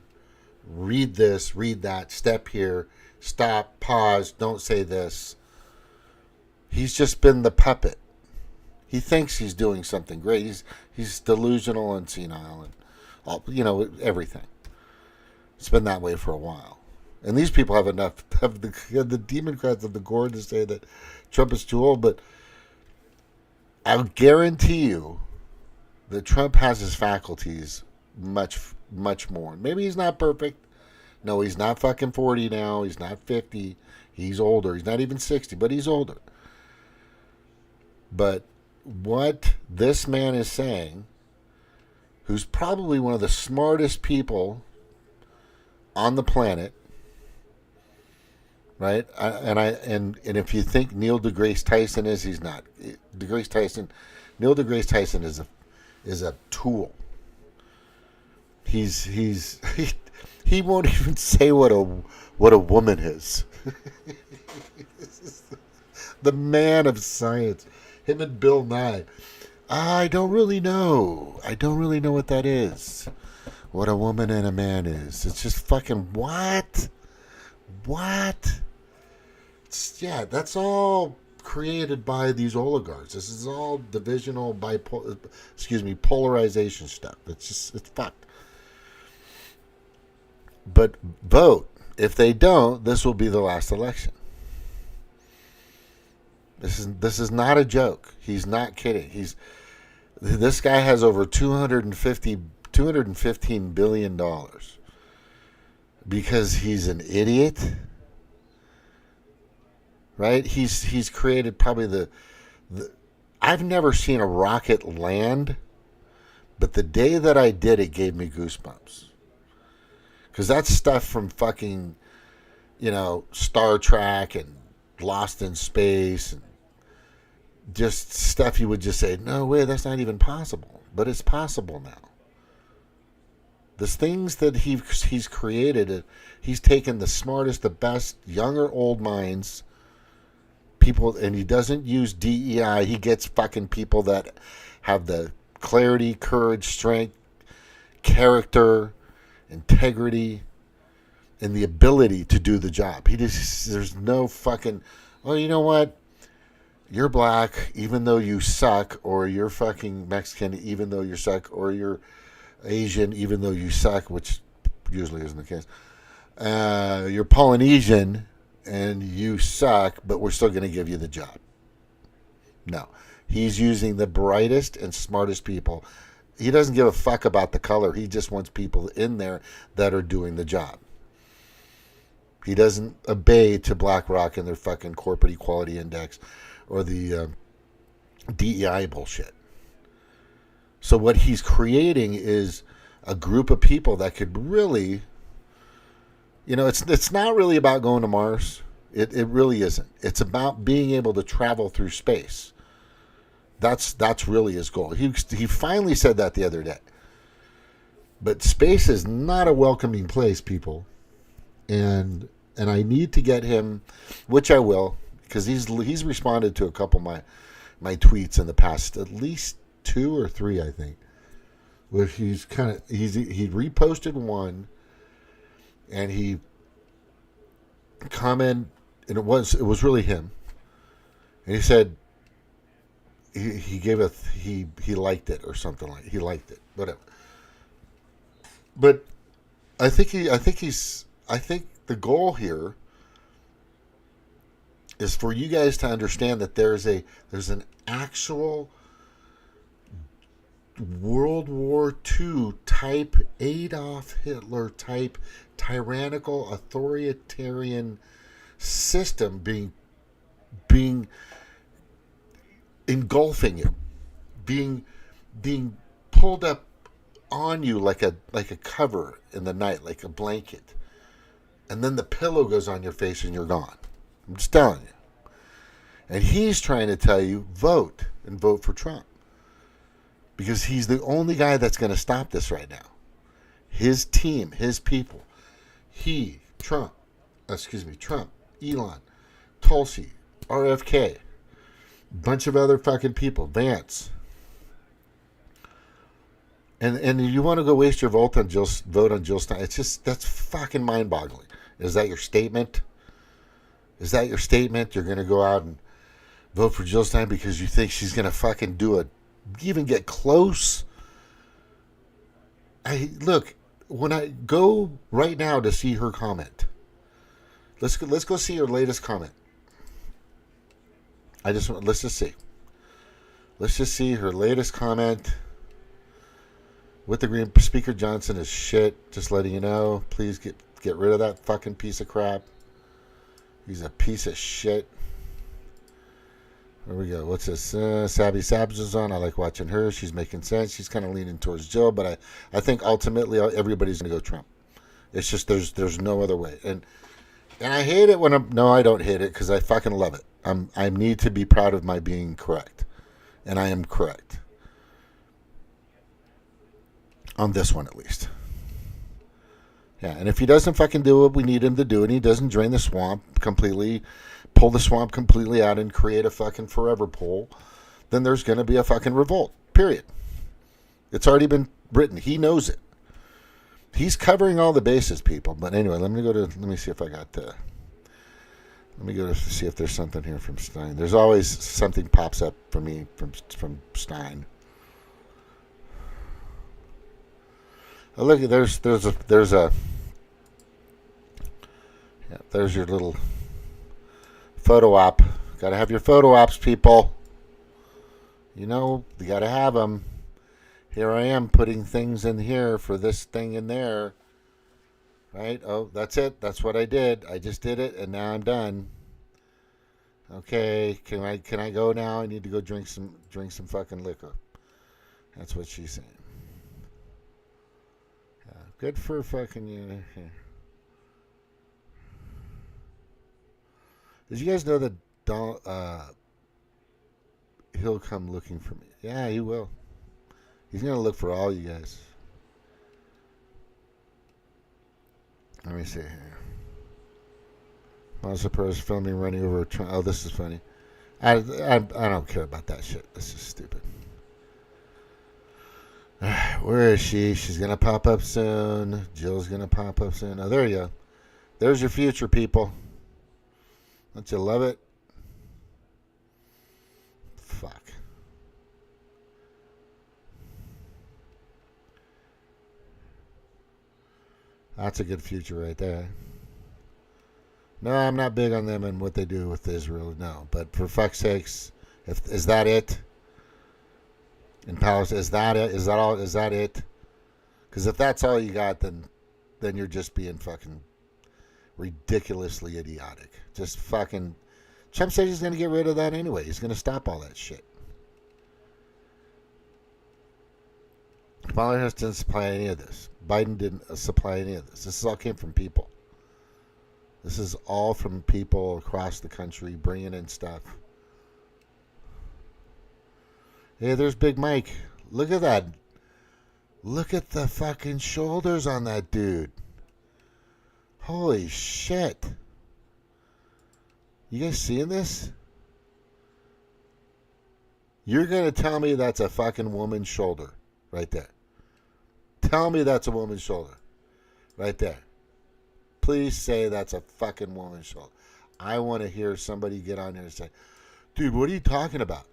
read this, read that, step here, stop, pause, don't say this. He's just been the puppet. He thinks he's doing something great. He's delusional and senile and all, you know, everything. It's been that way for a while. And these people have enough, the Demoncrats of the gourd to say that Trump is too old, but I'll guarantee you that Trump has his faculties much, much more. Maybe he's not perfect. No, he's not fucking 40 now. He's not 50. He's older. He's not even 60, but he's older. But what this man is saying, who's probably one of the smartest people on the planet, right? And if you think Neil deGrasse Tyson is, he's not. Neil deGrasse Tyson is a tool. He won't even say what a woman is. The man of science. Him and Bill Nye. I don't really know what that is. What a woman and a man is. It's just fucking what? Yeah, that's all created by these oligarchs. This is all divisional, polarization stuff. It's fucked. But vote. If they don't, this will be the last election. This is not a joke. He's not kidding. This guy has over $215 billion because he's an idiot, right? He's created probably the I've never seen a rocket land, but the day that I did, it gave me goosebumps. Because that's stuff from fucking, Star Trek and Lost in Space and just stuff you would just say, no way, that's not even possible. But it's possible now. The things that he's created, he's taken the smartest, the best, young or old minds, people, and he doesn't use DEI. He gets fucking people that have the clarity, courage, strength, character, integrity, and the ability to do the job. There's no fucking, well, you know what? You're black, even though you suck, or you're fucking Mexican, even though you suck, or you're Asian, even though you suck, which usually isn't the case. You're Polynesian, and you suck, but we're still going to give you the job. No. He's using the brightest and smartest people. He doesn't give a fuck about the color. He just wants people in there that are doing the job. He doesn't obey to BlackRock and their fucking corporate equality index or the DEI bullshit. So what he's creating is a group of people that could really, it's not really about going to Mars. It really isn't. It's about being able to travel through space. That's really his goal. He finally said that the other day. But space is not a welcoming place, people. And I need to get him, which I will, because he's responded to a couple of my tweets in the past, at least 2 or 3, I think. Where he reposted one, and he commented, and it was really him. And he said he liked it or something like he liked it, whatever. But I think the goal here is for you guys to understand that there's an actual World War II type, Adolf Hitler type, tyrannical authoritarian system being engulfing you, being pulled up on you like a cover in the night, like a blanket, and then the pillow goes on your face and you're gone. I'm just telling you. And he's trying to tell you, vote for Trump, because he's the only guy that's going to stop this right now. His team, his people, Trump, Elon, Tulsi, RFK, bunch of other fucking people, Vance. And you want to go waste your vote on Jill Stein? It's just, that's fucking mind-boggling. Is that your statement? Is that your statement? You're going to go out and vote for Jill Stein because you think she's going to fucking even get close? Look, when I go right now to see her comment, let's go see her latest comment. Let's just see her latest comment. With the green, Speaker Johnson is shit. Just letting you know. Please get rid of that fucking piece of crap. He's a piece of shit. There we go. What's this? Sabby Sabs is on. I like watching her. She's making sense. She's kind of leaning towards Jill, but I think ultimately everybody's going to go Trump. It's just there's no other way. And I hate it when I don't hate it because I fucking love it. I need to be proud of my being correct. And I am correct. On this one, at least. Yeah, and if he doesn't fucking do what we need him to do, and he doesn't drain the swamp completely, pull the swamp completely out and create a fucking forever pool, then there's going to be a fucking revolt. Period. It's already been written. He knows it. He's covering all the bases, people. But anyway, let me see if I got let me go to see if there's something here from Stein. There's always something pops up for me from Stein. Oh, look, there's your little photo op. Got to have your photo ops, people. You know, you got to have them. Here I am putting things in here for this thing in there. Right? Oh, that's it. That's what I did. I just did it, and now I'm done. Okay, can I go now? I need to go drink some fucking liquor. That's what she's saying. Good for fucking you. Yeah. Did you guys know that he'll come looking for me? Yeah, he will. He's going to look for all you guys. Let me see here. Monster Pros filming running over a Trump. Oh, this is funny. I don't care about that shit. This is stupid. Where is she? She's going to pop up soon. Jill's going to pop up soon. Oh, there you go. There's your future, people. Don't you love it? Fuck. That's a good future right there. No, I'm not big on them and what they do with Israel. No, but for fuck's sakes, is that it? In Palestine, is that it? Is that all? Is that it? Because if that's all you got, then you're just being fucking ridiculously idiotic. Just fucking. Trump said he's going to get rid of that anyway. He's going to stop all that shit. Kamala Harris didn't supply any of this. Biden didn't supply any of this. This all came from people. This is all from people across the country bringing in stuff. Hey, there's Big Mike. Look at that. Look at the fucking shoulders on that dude. Holy shit. You guys seeing this? You're going to tell me that's a fucking woman's shoulder right there. Tell me that's a woman's shoulder right there. Please say that's a fucking woman's shoulder. I want to hear somebody get on here and say, dude, what are you talking about?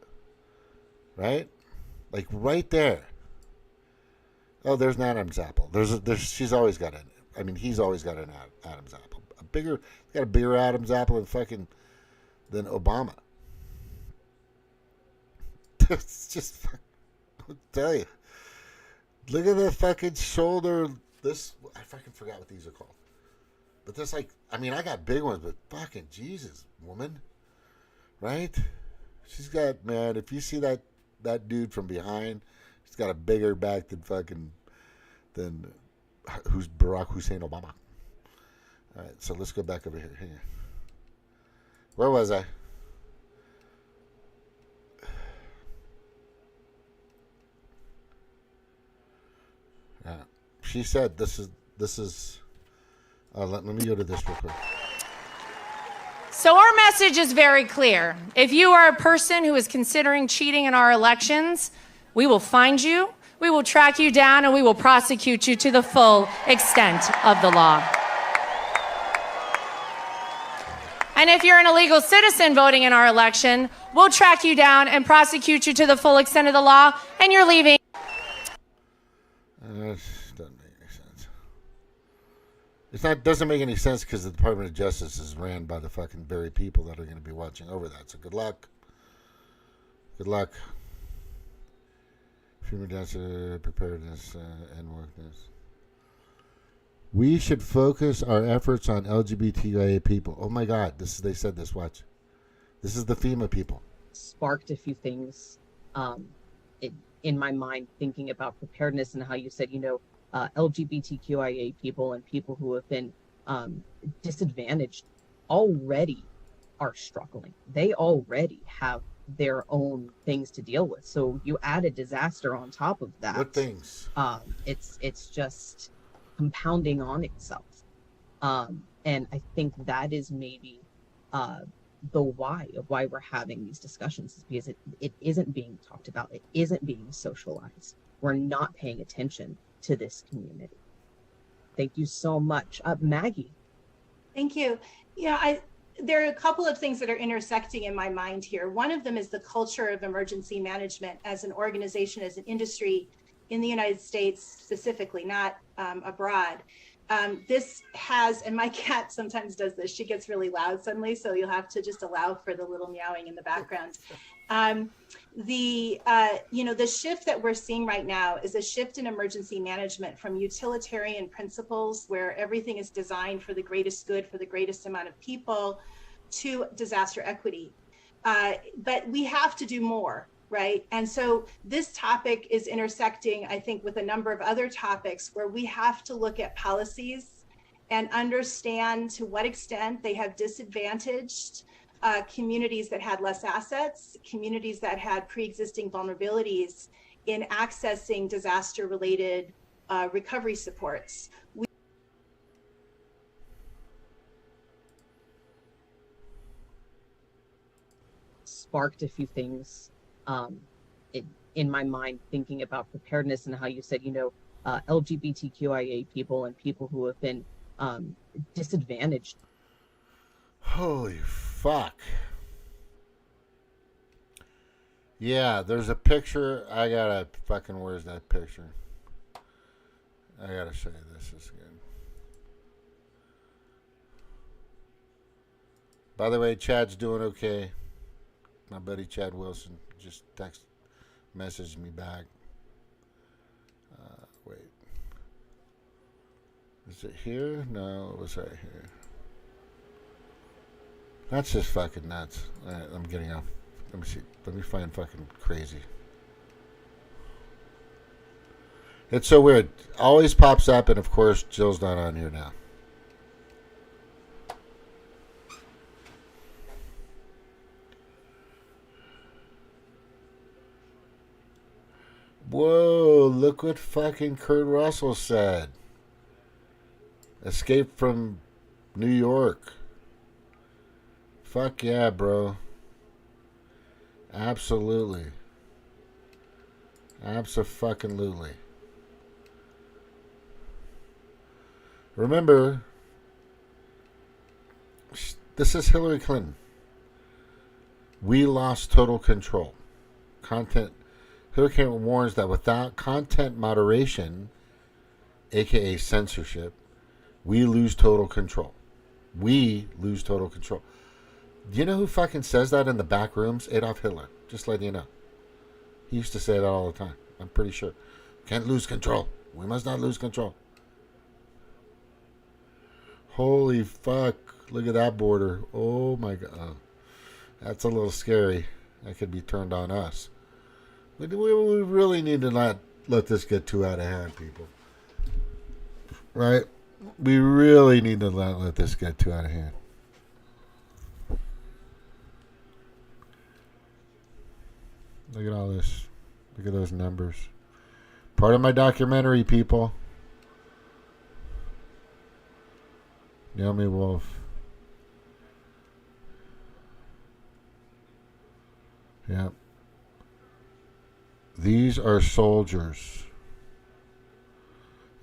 Right? Like right there. Oh, there's an Adam's apple. She's always got he's always got an Adam's apple. He's got a bigger Adam's apple than Obama. It's just, I'll tell you. Look at the fucking shoulder. I fucking forgot what these are called. But there's I got big ones, but fucking Jesus, woman. Right? She's got, man, if you see that dude from behind, he's got a bigger back than who's Barack Hussein Obama. All right, so let's go back over here. Where was I? She said this is let me go to this real quick. So our message is very clear. If you are a person who is considering cheating in our elections, we will find you, we will track you down, and we will prosecute you to the full extent of the law. And if you're an illegal citizen voting in our election, we'll track you down and prosecute you to the full extent of the law, and you're leaving. Doesn't make any sense. Doesn't make any sense because the Department of Justice is ran by the fucking very people that are going to be watching over that. So good luck. Good luck. Human dancer, preparedness, and workness. We should focus our efforts on LGBTQIA people. Oh my God, they said this. Watch. This is the FEMA people. Sparked a few things in my mind, thinking about preparedness and how you said, LGBTQIA people and people who have been disadvantaged already are struggling. They already have their own things to deal with. So you add a disaster on top of that. What things? It's just compounding on itself. And I think that is maybe the why we're having these discussions, is because it isn't being talked about. It isn't being socialized. We're not paying attention to this community. Thank you so much. Maggie. Thank you. There are a couple of things that are intersecting in my mind here. One of them is the culture of emergency management as an organization, as an industry in the United States specifically, not abroad. This has, and my cat sometimes does this, she gets really loud suddenly, so you'll have to just allow for the little meowing in the background. The shift that we're seeing right now is a shift in emergency management from utilitarian principles where everything is designed for the greatest good for the greatest amount of people to disaster equity. But we have to do more, right? And so this topic is intersecting, I think, with a number of other topics where we have to look at policies and understand to what extent they have disadvantaged communities that had less assets, communities that had pre-existing vulnerabilities in accessing disaster-related recovery supports. Sparked a few things in my mind, thinking about preparedness and how you said, LGBTQIA people and people who have been disadvantaged. Holy fuck. Yeah, there's a picture. I gotta fucking, where's that picture? I gotta show you this. This is good. By the way, Chad's doing okay. My buddy Chad Wilson just messaged me back. Wait. Is it here? No, it was right here. That's just fucking nuts. Alright, I'm getting off. Let me see. Let me find fucking crazy. It's so weird. Always pops up, and of course, Jill's not on here now. Whoa, look what fucking Kurt Russell said. Escape from New York. Fuck yeah, bro. Absolutely. Abso-fucking-lutely. Remember, this is Hillary Clinton. We lost total control. Hillary Clinton warns that without content moderation, aka censorship, we lose total control. We lose total control. Do you know who fucking says that in the back rooms? Adolf Hitler. Just letting you know. He used to say that all the time. I'm pretty sure. Can't lose control. We must not lose control. Holy fuck. Look at that border. Oh my god. Oh, that's a little scary. That could be turned on us. We really need to not let this get too out of hand, people. Right? We really need to not let this get too out of hand. Look at all this. Look at those numbers. Part of my documentary, people. Naomi Wolf. Yeah. These are soldiers.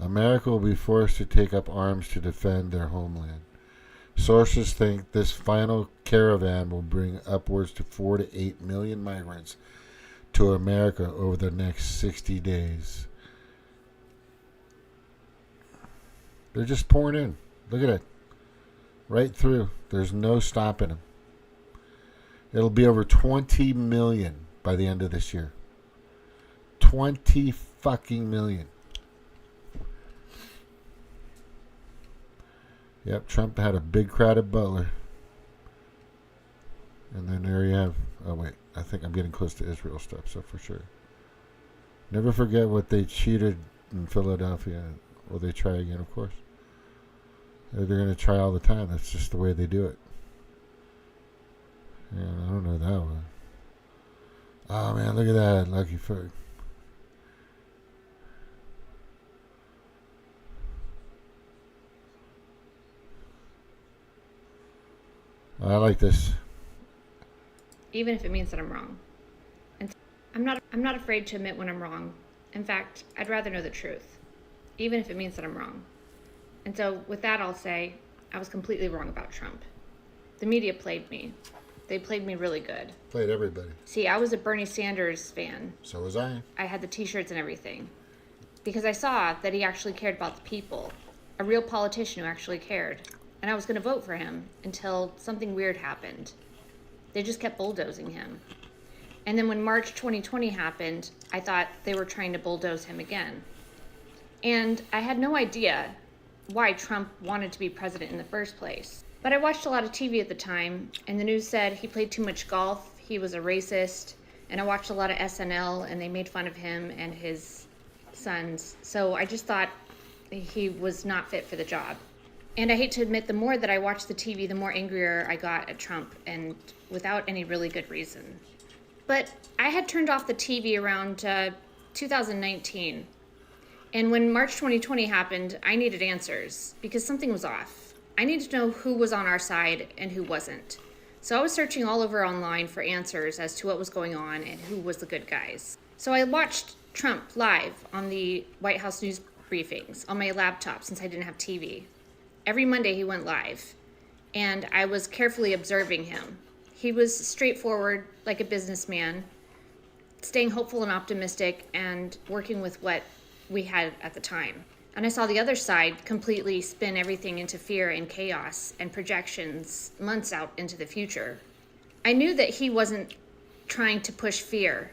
America will be forced to take up arms to defend their homeland. Sources think this final caravan will bring upwards to 4 to 8 million migrants to America over the next 60 days. They're just pouring in. Look at it. Right through. There's no stopping them. It'll be over 20 million by the end of this year. 20 fucking million. Yep, Trump had a big crowd at Butler. And then there you have... Oh, wait. I think I'm getting close to Israel stuff, so for sure. Never forget what they cheated in Philadelphia. Will they try again? Of course. They're going to try all the time. That's just the way they do it. Yeah, I don't know that one. Oh, man, look at that. Lucky fuck. I like this. Even if it means that I'm wrong. And I'm not afraid to admit when I'm wrong. In fact, I'd rather know the truth, even if it means that I'm wrong. And so with that, I'll say I was completely wrong about Trump. The media played me. They played me really good. Played everybody. See, I was a Bernie Sanders fan. So was I. I had the t-shirts and everything. Because I saw that he actually cared about the people. A real politician who actually cared. And I was going to vote for him until something weird happened. They just kept bulldozing him. And then when March 2020 happened, I thought they were trying to bulldoze him again. And I had no idea why Trump wanted to be president in the first place. But I watched a lot of TV at the time, and the news said he played too much golf, he was a racist, and I watched a lot of SNL, and they made fun of him and his sons. So I just thought he was not fit for the job. And I hate to admit, the more that I watched the TV, the more angrier I got at Trump, and without any really good reason. But I had turned off the TV around 2019. And when March 2020 happened, I needed answers because something was off. I needed to know who was on our side and who wasn't. So I was searching all over online for answers as to what was going on and who was the good guys. So I watched Trump live on the White House news briefings on my laptop since I didn't have TV. Every Monday he went live, and I was carefully observing him. He was straightforward, like a businessman, staying hopeful and optimistic, and working with what we had at the time. And I saw the other side completely spin everything into fear and chaos and projections months out into the future. I knew that he wasn't trying to push fear,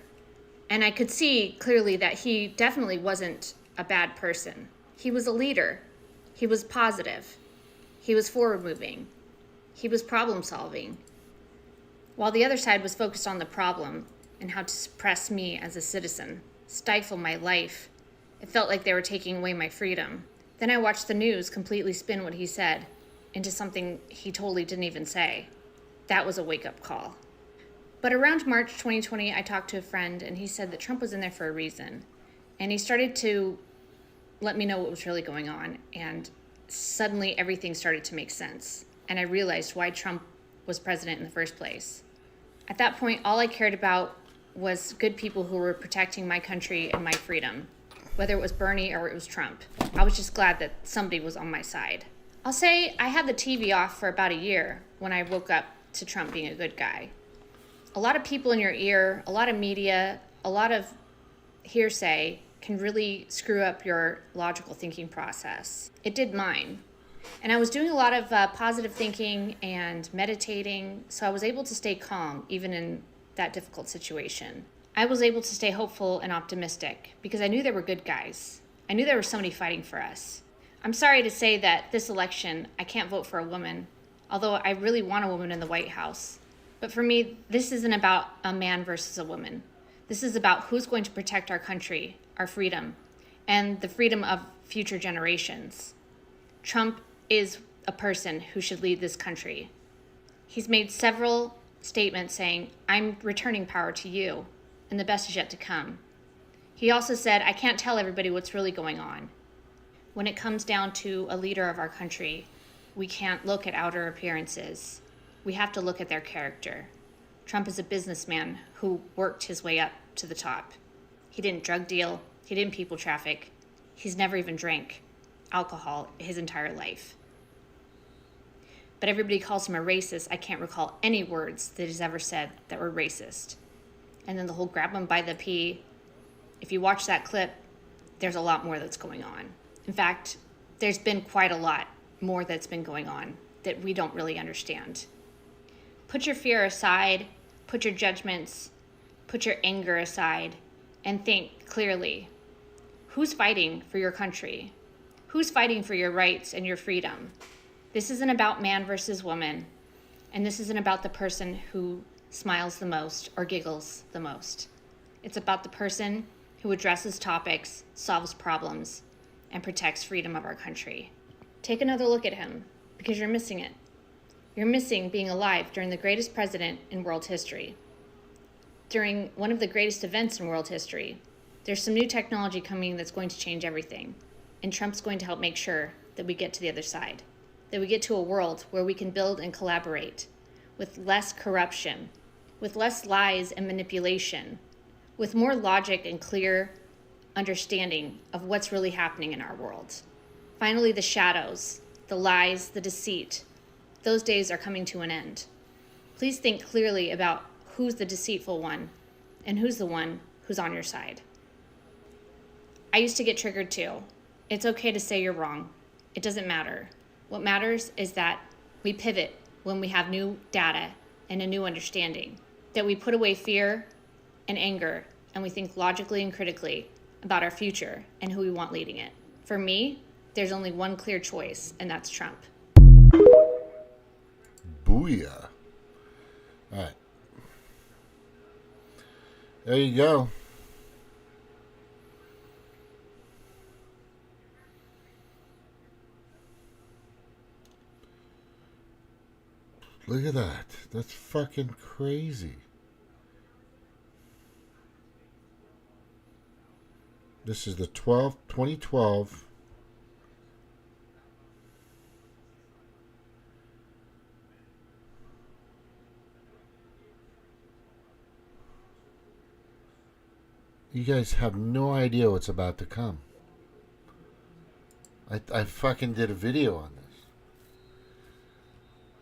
and I could see clearly that he definitely wasn't a bad person. He was a leader. He was positive. He was forward-moving. He was problem-solving. While the other side was focused on the problem and how to suppress me as a citizen, stifle my life, it felt like they were taking away my freedom. Then I watched the news completely spin what he said into something he totally didn't even say. That was a wake-up call. But around March 2020, I talked to a friend, and he said that Trump was in there for a reason. And he started to let me know what was really going on. And suddenly everything started to make sense. And I realized why Trump was president in the first place. At that point, all I cared about was good people who were protecting my country and my freedom, whether it was Bernie or it was Trump. I was just glad that somebody was on my side. I'll say I had the TV off for about a year when I woke up to Trump being a good guy. A lot of people in your ear, a lot of media, a lot of hearsay can really screw up your logical thinking process. It did mine. And I was doing a lot of positive thinking and meditating, so I was able to stay calm even in that difficult situation. I was able to stay hopeful and optimistic because I knew there were good guys. I knew there was somebody fighting for us. I'm sorry to say that this election, I can't vote for a woman, although I really want a woman in the White House. But for me, this isn't about a man versus a woman. This is about who's going to protect our country, our freedom, and the freedom of future generations. Trump is a person who should lead this country. He's made several statements saying, I'm returning power to you, and the best is yet to come. He also said, I can't tell everybody what's really going on. When it comes down to a leader of our country, we can't look at outer appearances. We have to look at their character. Trump is a businessman who worked his way up to the top. He didn't drug deal. He didn't people traffic. He's never even drank alcohol his entire life. But everybody calls him a racist. I can't recall any words that he's ever said that were racist. And then the whole grab him by the pee. If you watch that clip, there's a lot more that's going on. In fact, there's been quite a lot more that's been going on that we don't really understand. Put your fear aside, put your judgments, put your anger aside, and think clearly. Who's fighting for your country? Who's fighting for your rights and your freedom? This isn't about man versus woman, and this isn't about the person who smiles the most or giggles the most. It's about the person who addresses topics, solves problems, and protects freedom of our country. Take another look at him, because you're missing it. You're missing being alive during the greatest president in world history. During one of the greatest events in world history, there's some new technology coming that's going to change everything, and Trump's going to help make sure that we get to the other side, that we get to a world where we can build and collaborate with less corruption, with less lies and manipulation, with more logic and clear understanding of what's really happening in our world. Finally, the shadows, the lies, the deceit, those days are coming to an end. Please think clearly about who's the deceitful one and who's the one who's on your side. I used to get triggered too. It's okay to say you're wrong. It doesn't matter. What matters is that we pivot when we have new data and a new understanding, that we put away fear and anger and we think logically and critically about our future and who we want leading it. For me, there's only one clear choice, and that's Trump. Booyah. All right. There you go. Look at that. That's fucking crazy. This is the 2012. You guys have no idea what's about to come. I fucking did a video on this.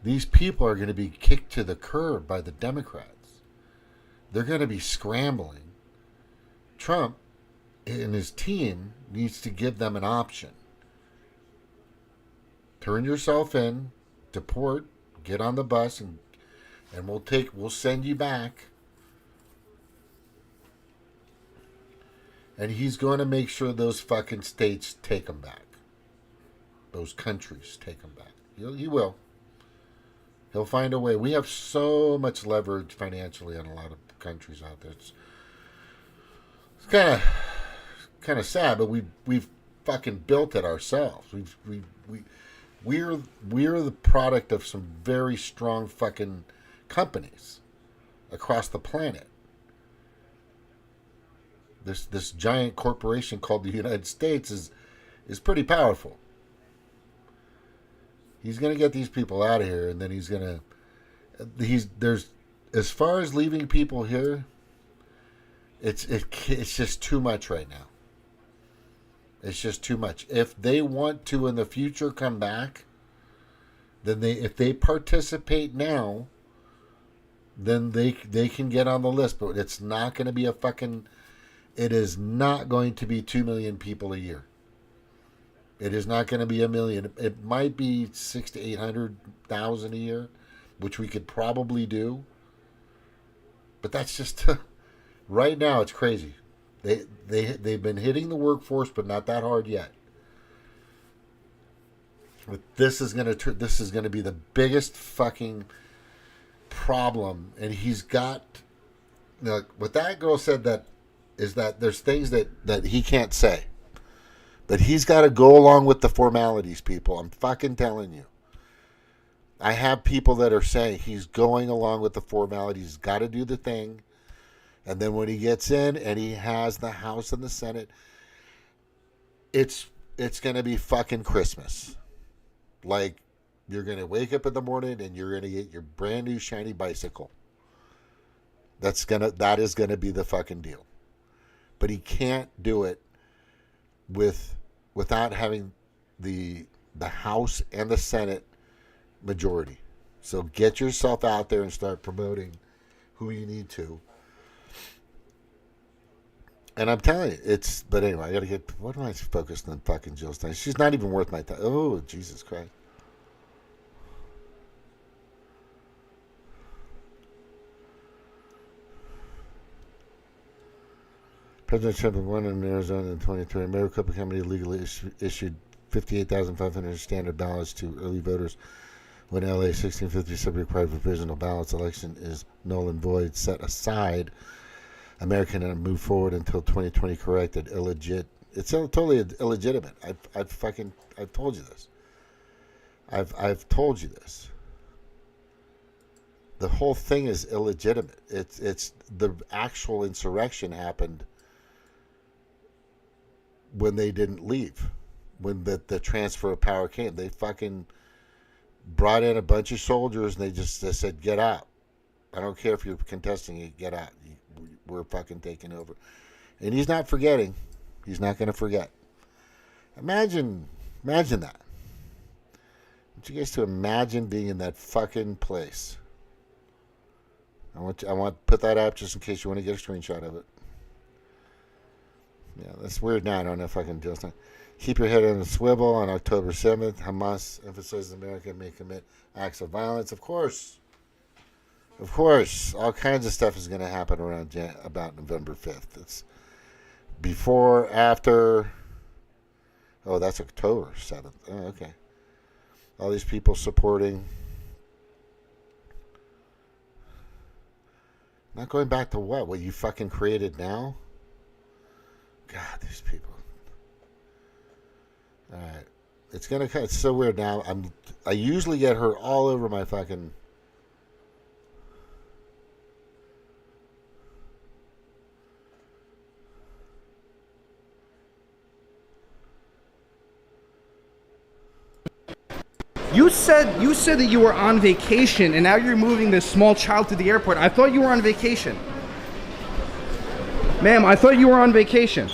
These people are going to be kicked to the curb by the Democrats. They're going to be scrambling. Trump and his team needs to give them an option. Turn yourself in, deport, get on the bus, and we'll send you back. And he's going to make sure those fucking states take them back. Those countries take them back. He will. He'll find a way. We have so much leverage financially on a lot of countries out there. It's kind of sad, but we've fucking built it ourselves. We're the product of some very strong fucking companies across the planet. This giant corporation called the United States is pretty powerful. He's going to get these people out of here, and then there's as far as leaving people here, it's just too much right now. It's just too much. If they want to in the future come back, then if they participate now, then they can get on the list. But it's not going to be it is not going to be 2 million people a year. It is not going to be 1 million. It might be 600,000 to 800,000 a year, which we could probably do. But that's just right now. It's crazy. They've been hitting the workforce, but not that hard yet. But this is going to be the biggest fucking problem. And he's got, what that girl said is that there's things that he can't say. But he's got to go along with the formalities, people. I'm fucking telling you. I have people that are saying he's going along with the formalities. He's got to do the thing. And then when he gets in and he has the House and the Senate, it's going to be fucking Christmas. Like, you're going to wake up in the morning and you're going to get your brand new shiny bicycle. That is going to be the fucking deal. But he can't do it without having the House and the Senate majority. So get yourself out there and start promoting who you need to. And I'm telling you, but anyway, I got to get, what am I focused on fucking Jill Stein? She's not even worth my time. Oh, Jesus Christ. President Trump won in Arizona in 2020. Maricopa County legally issued 58,500 standard ballots to early voters when LA 1657 required provisional ballots. Election is null and void, set aside. American and move forward until 2020 corrected. It's totally illegitimate. I've told you this. I've told you this. The whole thing is illegitimate. It's the actual insurrection happened when they didn't leave, when the transfer of power came. They fucking brought in a bunch of soldiers and they said, get out. I don't care if you're contesting it, get out. We're fucking taking over. And he's not forgetting. He's not going to forget. Imagine that. I want you guys to imagine being in that fucking place. I want to put that up just in case you want to get a screenshot of it. Yeah, that's weird now. I don't know if I can do it. Keep your head on the swivel. On October 7th, Hamas emphasizes America may commit acts of violence. Of course. All kinds of stuff is going to happen around about November 5th. It's before, after. Oh, that's October 7th. Oh, okay. All these people supporting. Not going back to what? What you fucking created now? God, these people. All right. It's so weird now. I usually get her all over my fucking. You said that you were on vacation and now you're moving this small child to the airport. I thought you were on vacation. Ma'am, I thought you were on vacation.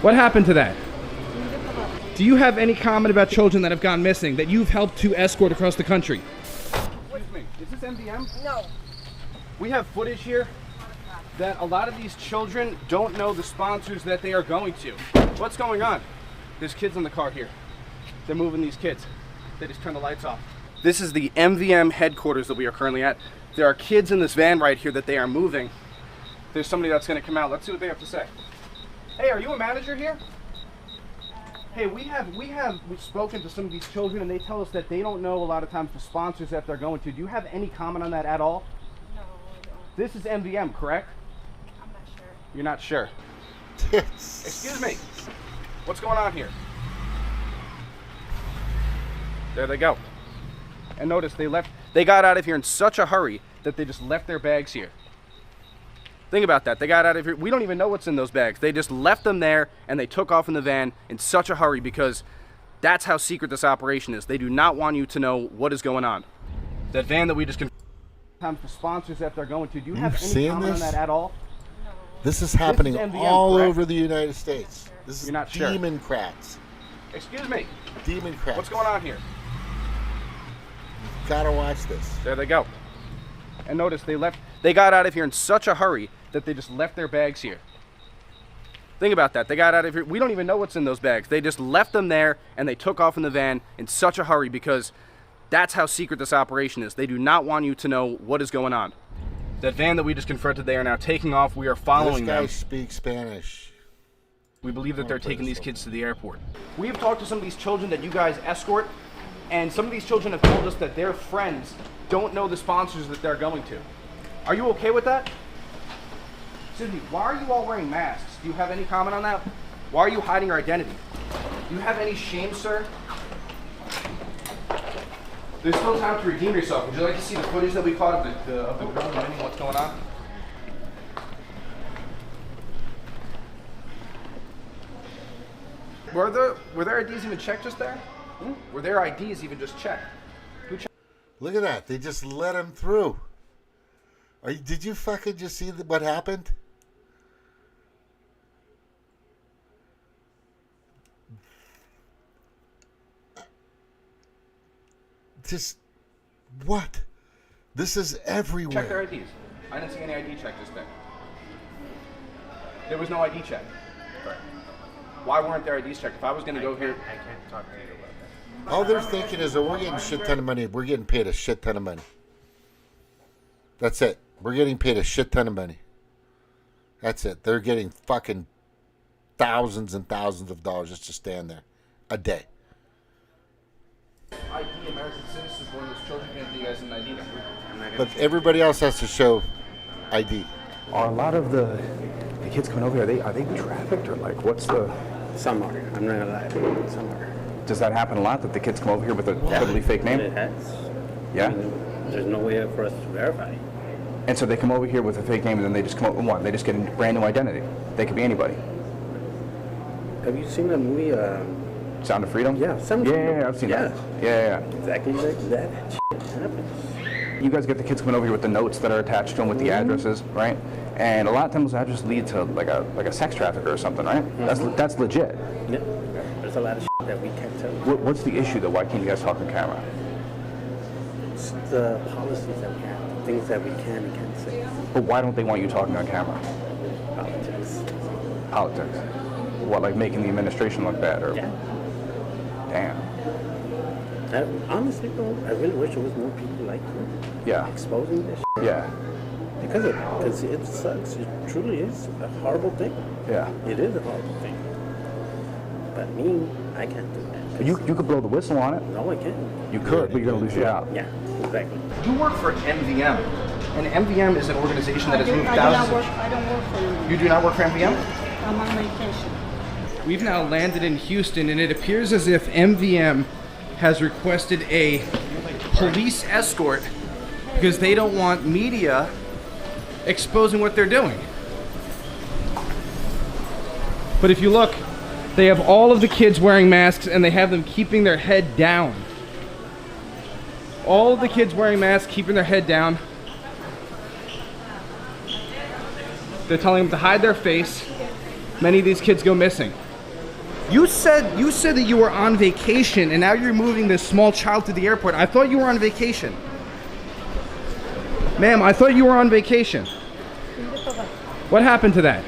What happened to that? Do you have any comment about children that have gone missing that you've helped to escort across the country? Excuse me, is this MDM? No. We have footage here that a lot of these children don't know the sponsors that they are going to. What's going on? There's kids in the car here. They're moving these kids. They just turned the lights off. This is the MVM headquarters that we are currently at. There are kids in this van right here that they are moving. There's somebody that's going to come out. Let's see what they have to say. Hey, are you a manager here? Hey, we've spoken to some of these children and they tell us that they don't know a lot of times the sponsors that they're going to. Do you have any comment on that at all? No, I don't. This is MVM, correct? I'm not sure. You're not sure? Excuse me. What's going on here? There they go. And notice they got out of here in such a hurry that they just left their bags here. Think about that. They got out of here. We don't even know what's in those bags. They just left them there and they took off in the van in such a hurry because that's how secret this operation is. They do not want you to know what is going on. That van that we just confirmed the sponsors that they're going to. Do you have any comment on that at all? This is happening MVM, all correct? over the United States. This is You're not sure. Demoncrats. Excuse me. Demoncrats. What's going on here? Gotta watch this. There they go. And notice they got out of here in such a hurry that they just left their bags here. Think about that. They got out of here. We don't even know what's in those bags. They just left them there and they took off in the van in such a hurry because that's how secret this operation is. They do not want you to know what is going on. That van that we just confronted, they are now taking off. We are following them. This guy speaks Spanish. We believe that they're taking these kids to the airport. We have talked to some of these children that you guys escort, and some of these children have told us that their friends don't know the sponsors that they're going to. Are you okay with that? Excuse me, why are you all wearing masks? Do you have any comment on that? Why are you hiding your identity? Do you have any shame, sir? There's still time to redeem yourself. Would you like to see the footage that we caught of the girl and what's going on? Were their IDs even checked just there? Were their IDs even just checked? Who checked? Look at that. They just let him through. Did you fucking just see what happened? Just what? This is everywhere. Check their IDs. I didn't see any ID check just there. There was no ID check. Correct. Why weren't there IDs checked? If I was going to go here, I can't talk to you about that. All they're thinking is that we're getting a shit ton of money. We're getting paid a shit ton of money. That's it. We're getting paid a shit ton of money. That's it. They're getting fucking thousands and thousands of dollars just to stand there a day. ID American citizens, one of those children can do you guys an ID. But everybody else has to show ID. Are a lot of the kids coming over here, are they trafficked or like what's the... Some are. I'm not gonna lie. Some are. Does that happen a lot that the kids come over here with a totally fake name? It has. Yeah? I mean, there's no way for us to verify. And so they come over here with a fake name and then they just come up with what? They just get a brand new identity. They could be anybody. Have you seen the movie? Sound of Freedom? Yeah, Sound of Freedom. Yeah, I've seen that. Yeah. Exactly like that. Shit happens. You guys get the kids coming over here with the notes that are attached to them with the addresses, right? And a lot of times those addresses lead to like a sex trafficker or something, right? That's legit. Yeah. There's a lot of shit that we can't tell. What's the issue though? Why can't you guys talk on camera? It's the policies that we have, the things that we can and can't say. But why don't they want you talking on camera? Politics. Politics. What, like making the administration look bad? Or? Yeah. Damn. Honestly, though, I really wish there was more people like you. Yeah. Exposing this shit. Yeah. Because it sucks. It truly is a horrible thing. Yeah. It is a horrible thing. But me, I can't do that. You could blow the whistle on it. No, I can't. You could, but you're going to lose your job. Yeah, exactly. You work for MVM, and MVM is an organization that has moved thousands. I don't work for you. You do not work for MVM? I'm on vacation. We've now landed in Houston, and it appears as if MVM has requested a police escort because they don't want media exposing what they're doing. But if you look, they have all of the kids wearing masks and they have them keeping their head down. All of the kids wearing masks, keeping their head down. They're telling them to hide their face. Many of these kids go missing. You said that you were on vacation and now you're moving this small child to the airport. I thought you were on vacation. Ma'am, I thought you were on vacation. What happened to that?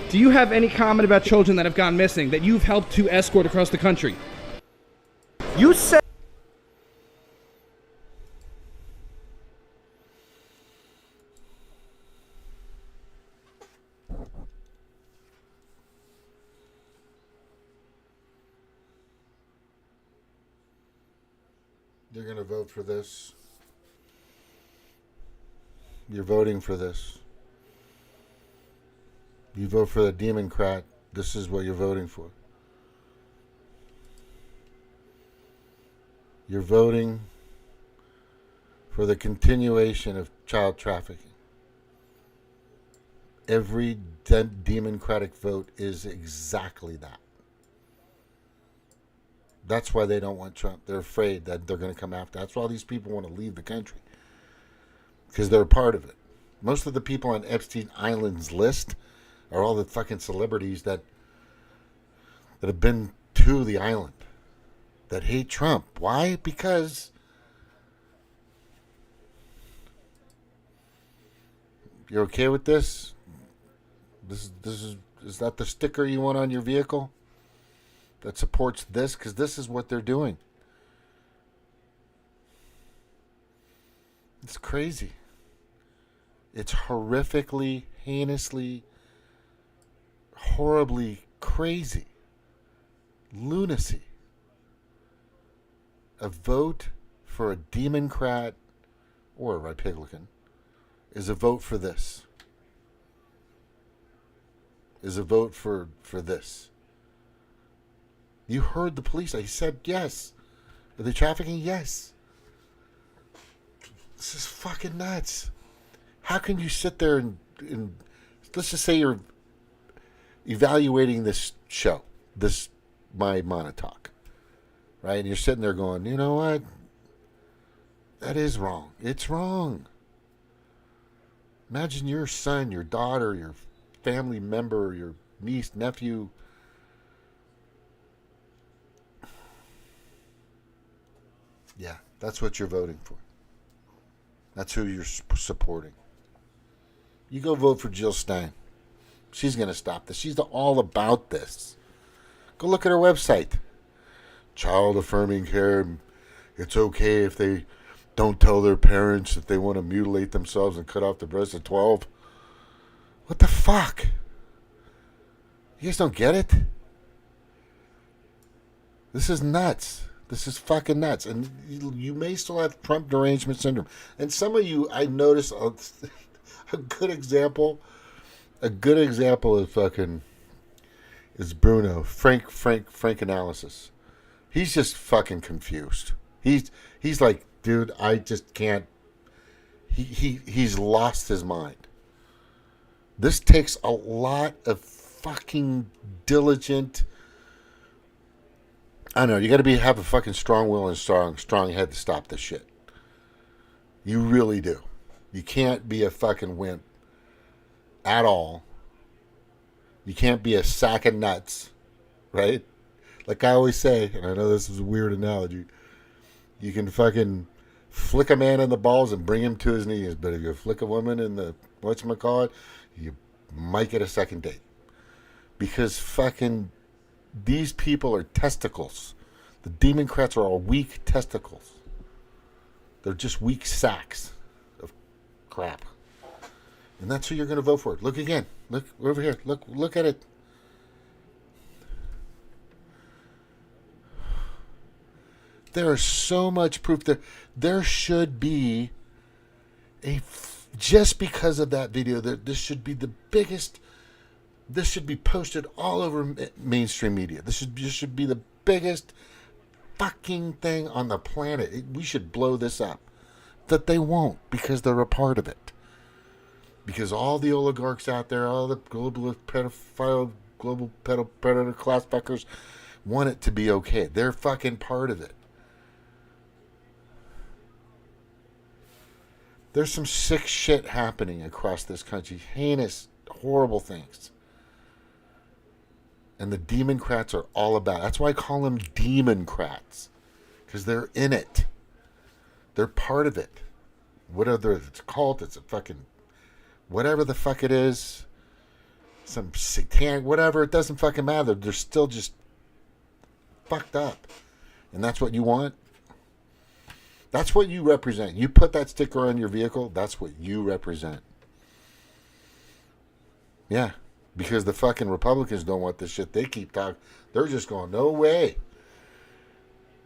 Do you have any comment about children that have gone missing that you've helped to escort across the country? You said... They're going to vote for this. You're voting for this. You vote for the Demoncrat, this is what you're voting for. You're voting for the continuation of child trafficking. Every Democratic vote is exactly that. That's why they don't want Trump. They're afraid that they're going to come after. That's why all these people want to leave the country. Because they're a part of it. Most of the people on Epstein Island's list are all the fucking celebrities that have been to the island that hate Trump. Why? Because you're okay with this? This is that the sticker you want on your vehicle that supports this? Because this is what they're doing. It's crazy. It's horrifically, heinously, horribly crazy. Lunacy. A vote for a Demoncrat or a Republican is a vote for this. Is a vote for this. You heard the police. I said yes. Are they trafficking? Yes. This is fucking nuts. How can you sit there and let's just say you're evaluating this show, this my Monotalk, right? And you're sitting there going, you know what? That is wrong. It's wrong. Imagine your son, your daughter, your family member, your niece, nephew. Yeah, that's what you're voting for. That's who you're supporting. You go vote for Jill Stein. She's going to stop this. She's all about this. Go look at her website. Child affirming care. It's okay if they don't tell their parents that they want to mutilate themselves and cut off the breasts at 12. What the fuck? You guys don't get it? This is nuts. This is fucking nuts. And you may still have Trump derangement syndrome. And some of you, I noticed a good example is Bruno, Frank analysis. He's just fucking confused. He's like, dude, I just can't. He's lost his mind. This takes a lot of fucking diligent. I don't know. You got to have a fucking strong will and strong head to stop this shit. You really do. You can't be a fucking wimp at all. You can't be a sack of nuts, right? Like I always say, and I know this is a weird analogy, you can fucking flick a man in the balls and bring him to his knees, but if you flick a woman in the whatchamacallit, you might get a second date. Because fucking these people are testicles. The Demoncrats are all weak testicles. They're just weak sacks of crap. And that's who you're going to vote for. Look again. Look over here. Look at it. There is so much proof that there should be just because of that video, that this should be the biggest. This should be posted all over mainstream media. This should be the biggest fucking thing on the planet. We should blow this up. That they won't, because they're a part of it. Because all the oligarchs out there, all the global predator class fuckers want it to be okay. They're fucking part of it. There's some sick shit happening across this country. Heinous, horrible things. And the Demoncrats are all about it. That's why I call them Demoncrats. Because they're in it. They're part of it. Whatever it's a cult, it's a fucking whatever the fuck it is. Some satanic, whatever, it doesn't fucking matter. They're still just fucked up. And that's what you want? That's what you represent. You put that sticker on your vehicle, that's what you represent. Yeah. Because the fucking Republicans don't want this shit. They keep talking. They're just going, no way.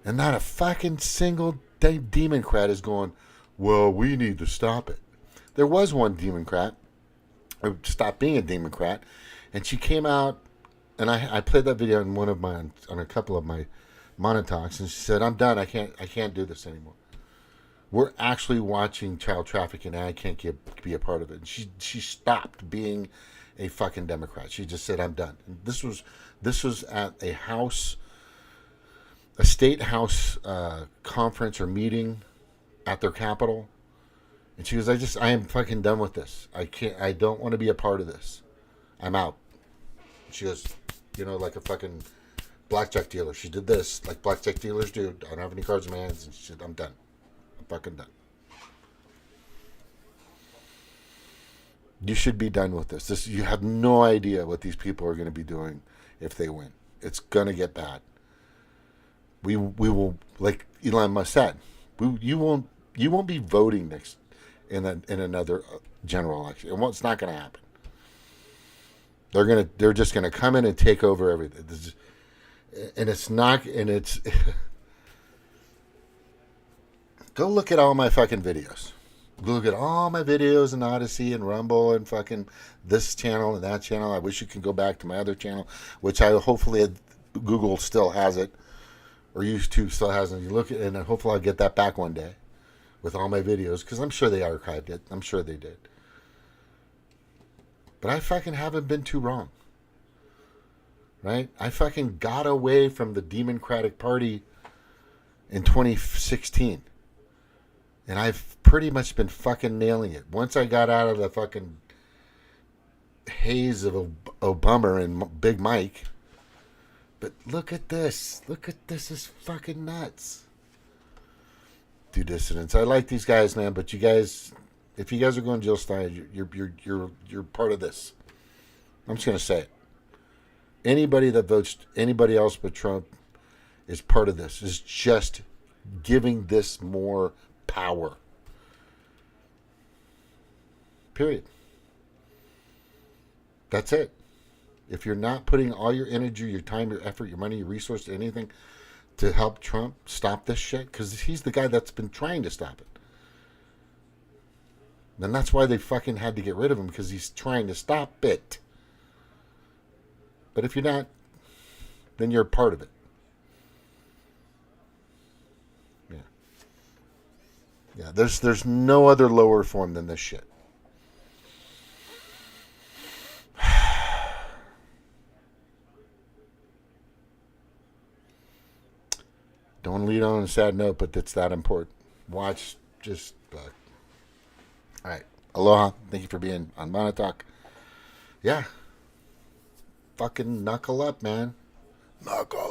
And not a fucking single Demoncrat is going, well, we need to stop it. There was one Demoncrat who stopped being a Democrat, and she came out, and I played that video on a couple of my Monotalks, and she said, I'm done. I can't do this anymore. We're actually watching child trafficking, and I can't be a part of it. And she stopped being a fucking Democrat. She just said, "I'm done." And this was at a state house conference or meeting at their capital, and she goes, I am fucking done with this. I don't want to be a part of this. I'm out." She goes, like a fucking blackjack dealer. She did this like blackjack dealers do. I don't have any cards in my hands, and she said, "I'm done. I'm fucking done." You should be done with this. You have no idea what these people are going to be doing if they win. It's going to get bad. We will, like Elon Musk said, you won't be voting next in another general election. It's not going to happen. They're just going to come in and take over everything. Go look at all my fucking videos. Go look at all my videos in Odyssey and Rumble and fucking this channel and that channel. I wish you could go back to my other channel, which hopefully Google still has it, or YouTube still has it. You look at it, and hopefully I'll get that back one day with all my videos, because I'm sure they archived it. I'm sure they did. But I fucking haven't been too wrong. Right? I fucking got away from the Democratic Party in 2016. And I've pretty much been fucking nailing it. Once I got out of the fucking haze of Obama and Big Mike. But look at this. It's fucking nuts. Do dissidents. I like these guys, man, but you guys, if you guys are going Jill Stein, you're part of this. I'm just gonna say it. Anybody that votes anybody else but Trump is part of this. Is just giving this more power. Period. That's it. If you're not putting all your energy, your time, your effort, your money, your resources, anything to help Trump stop this shit, because he's the guy that's been trying to stop it. And that's why they fucking had to get rid of him, because he's trying to stop it. But if you're not, then you're a part of it. Yeah, there's no other lower form than this shit. Don't lead on a sad note, but it's that important. Watch, just... all right. Aloha. Thank you for being on Monotalk. Yeah. Fucking knuckle up, man. Knuckle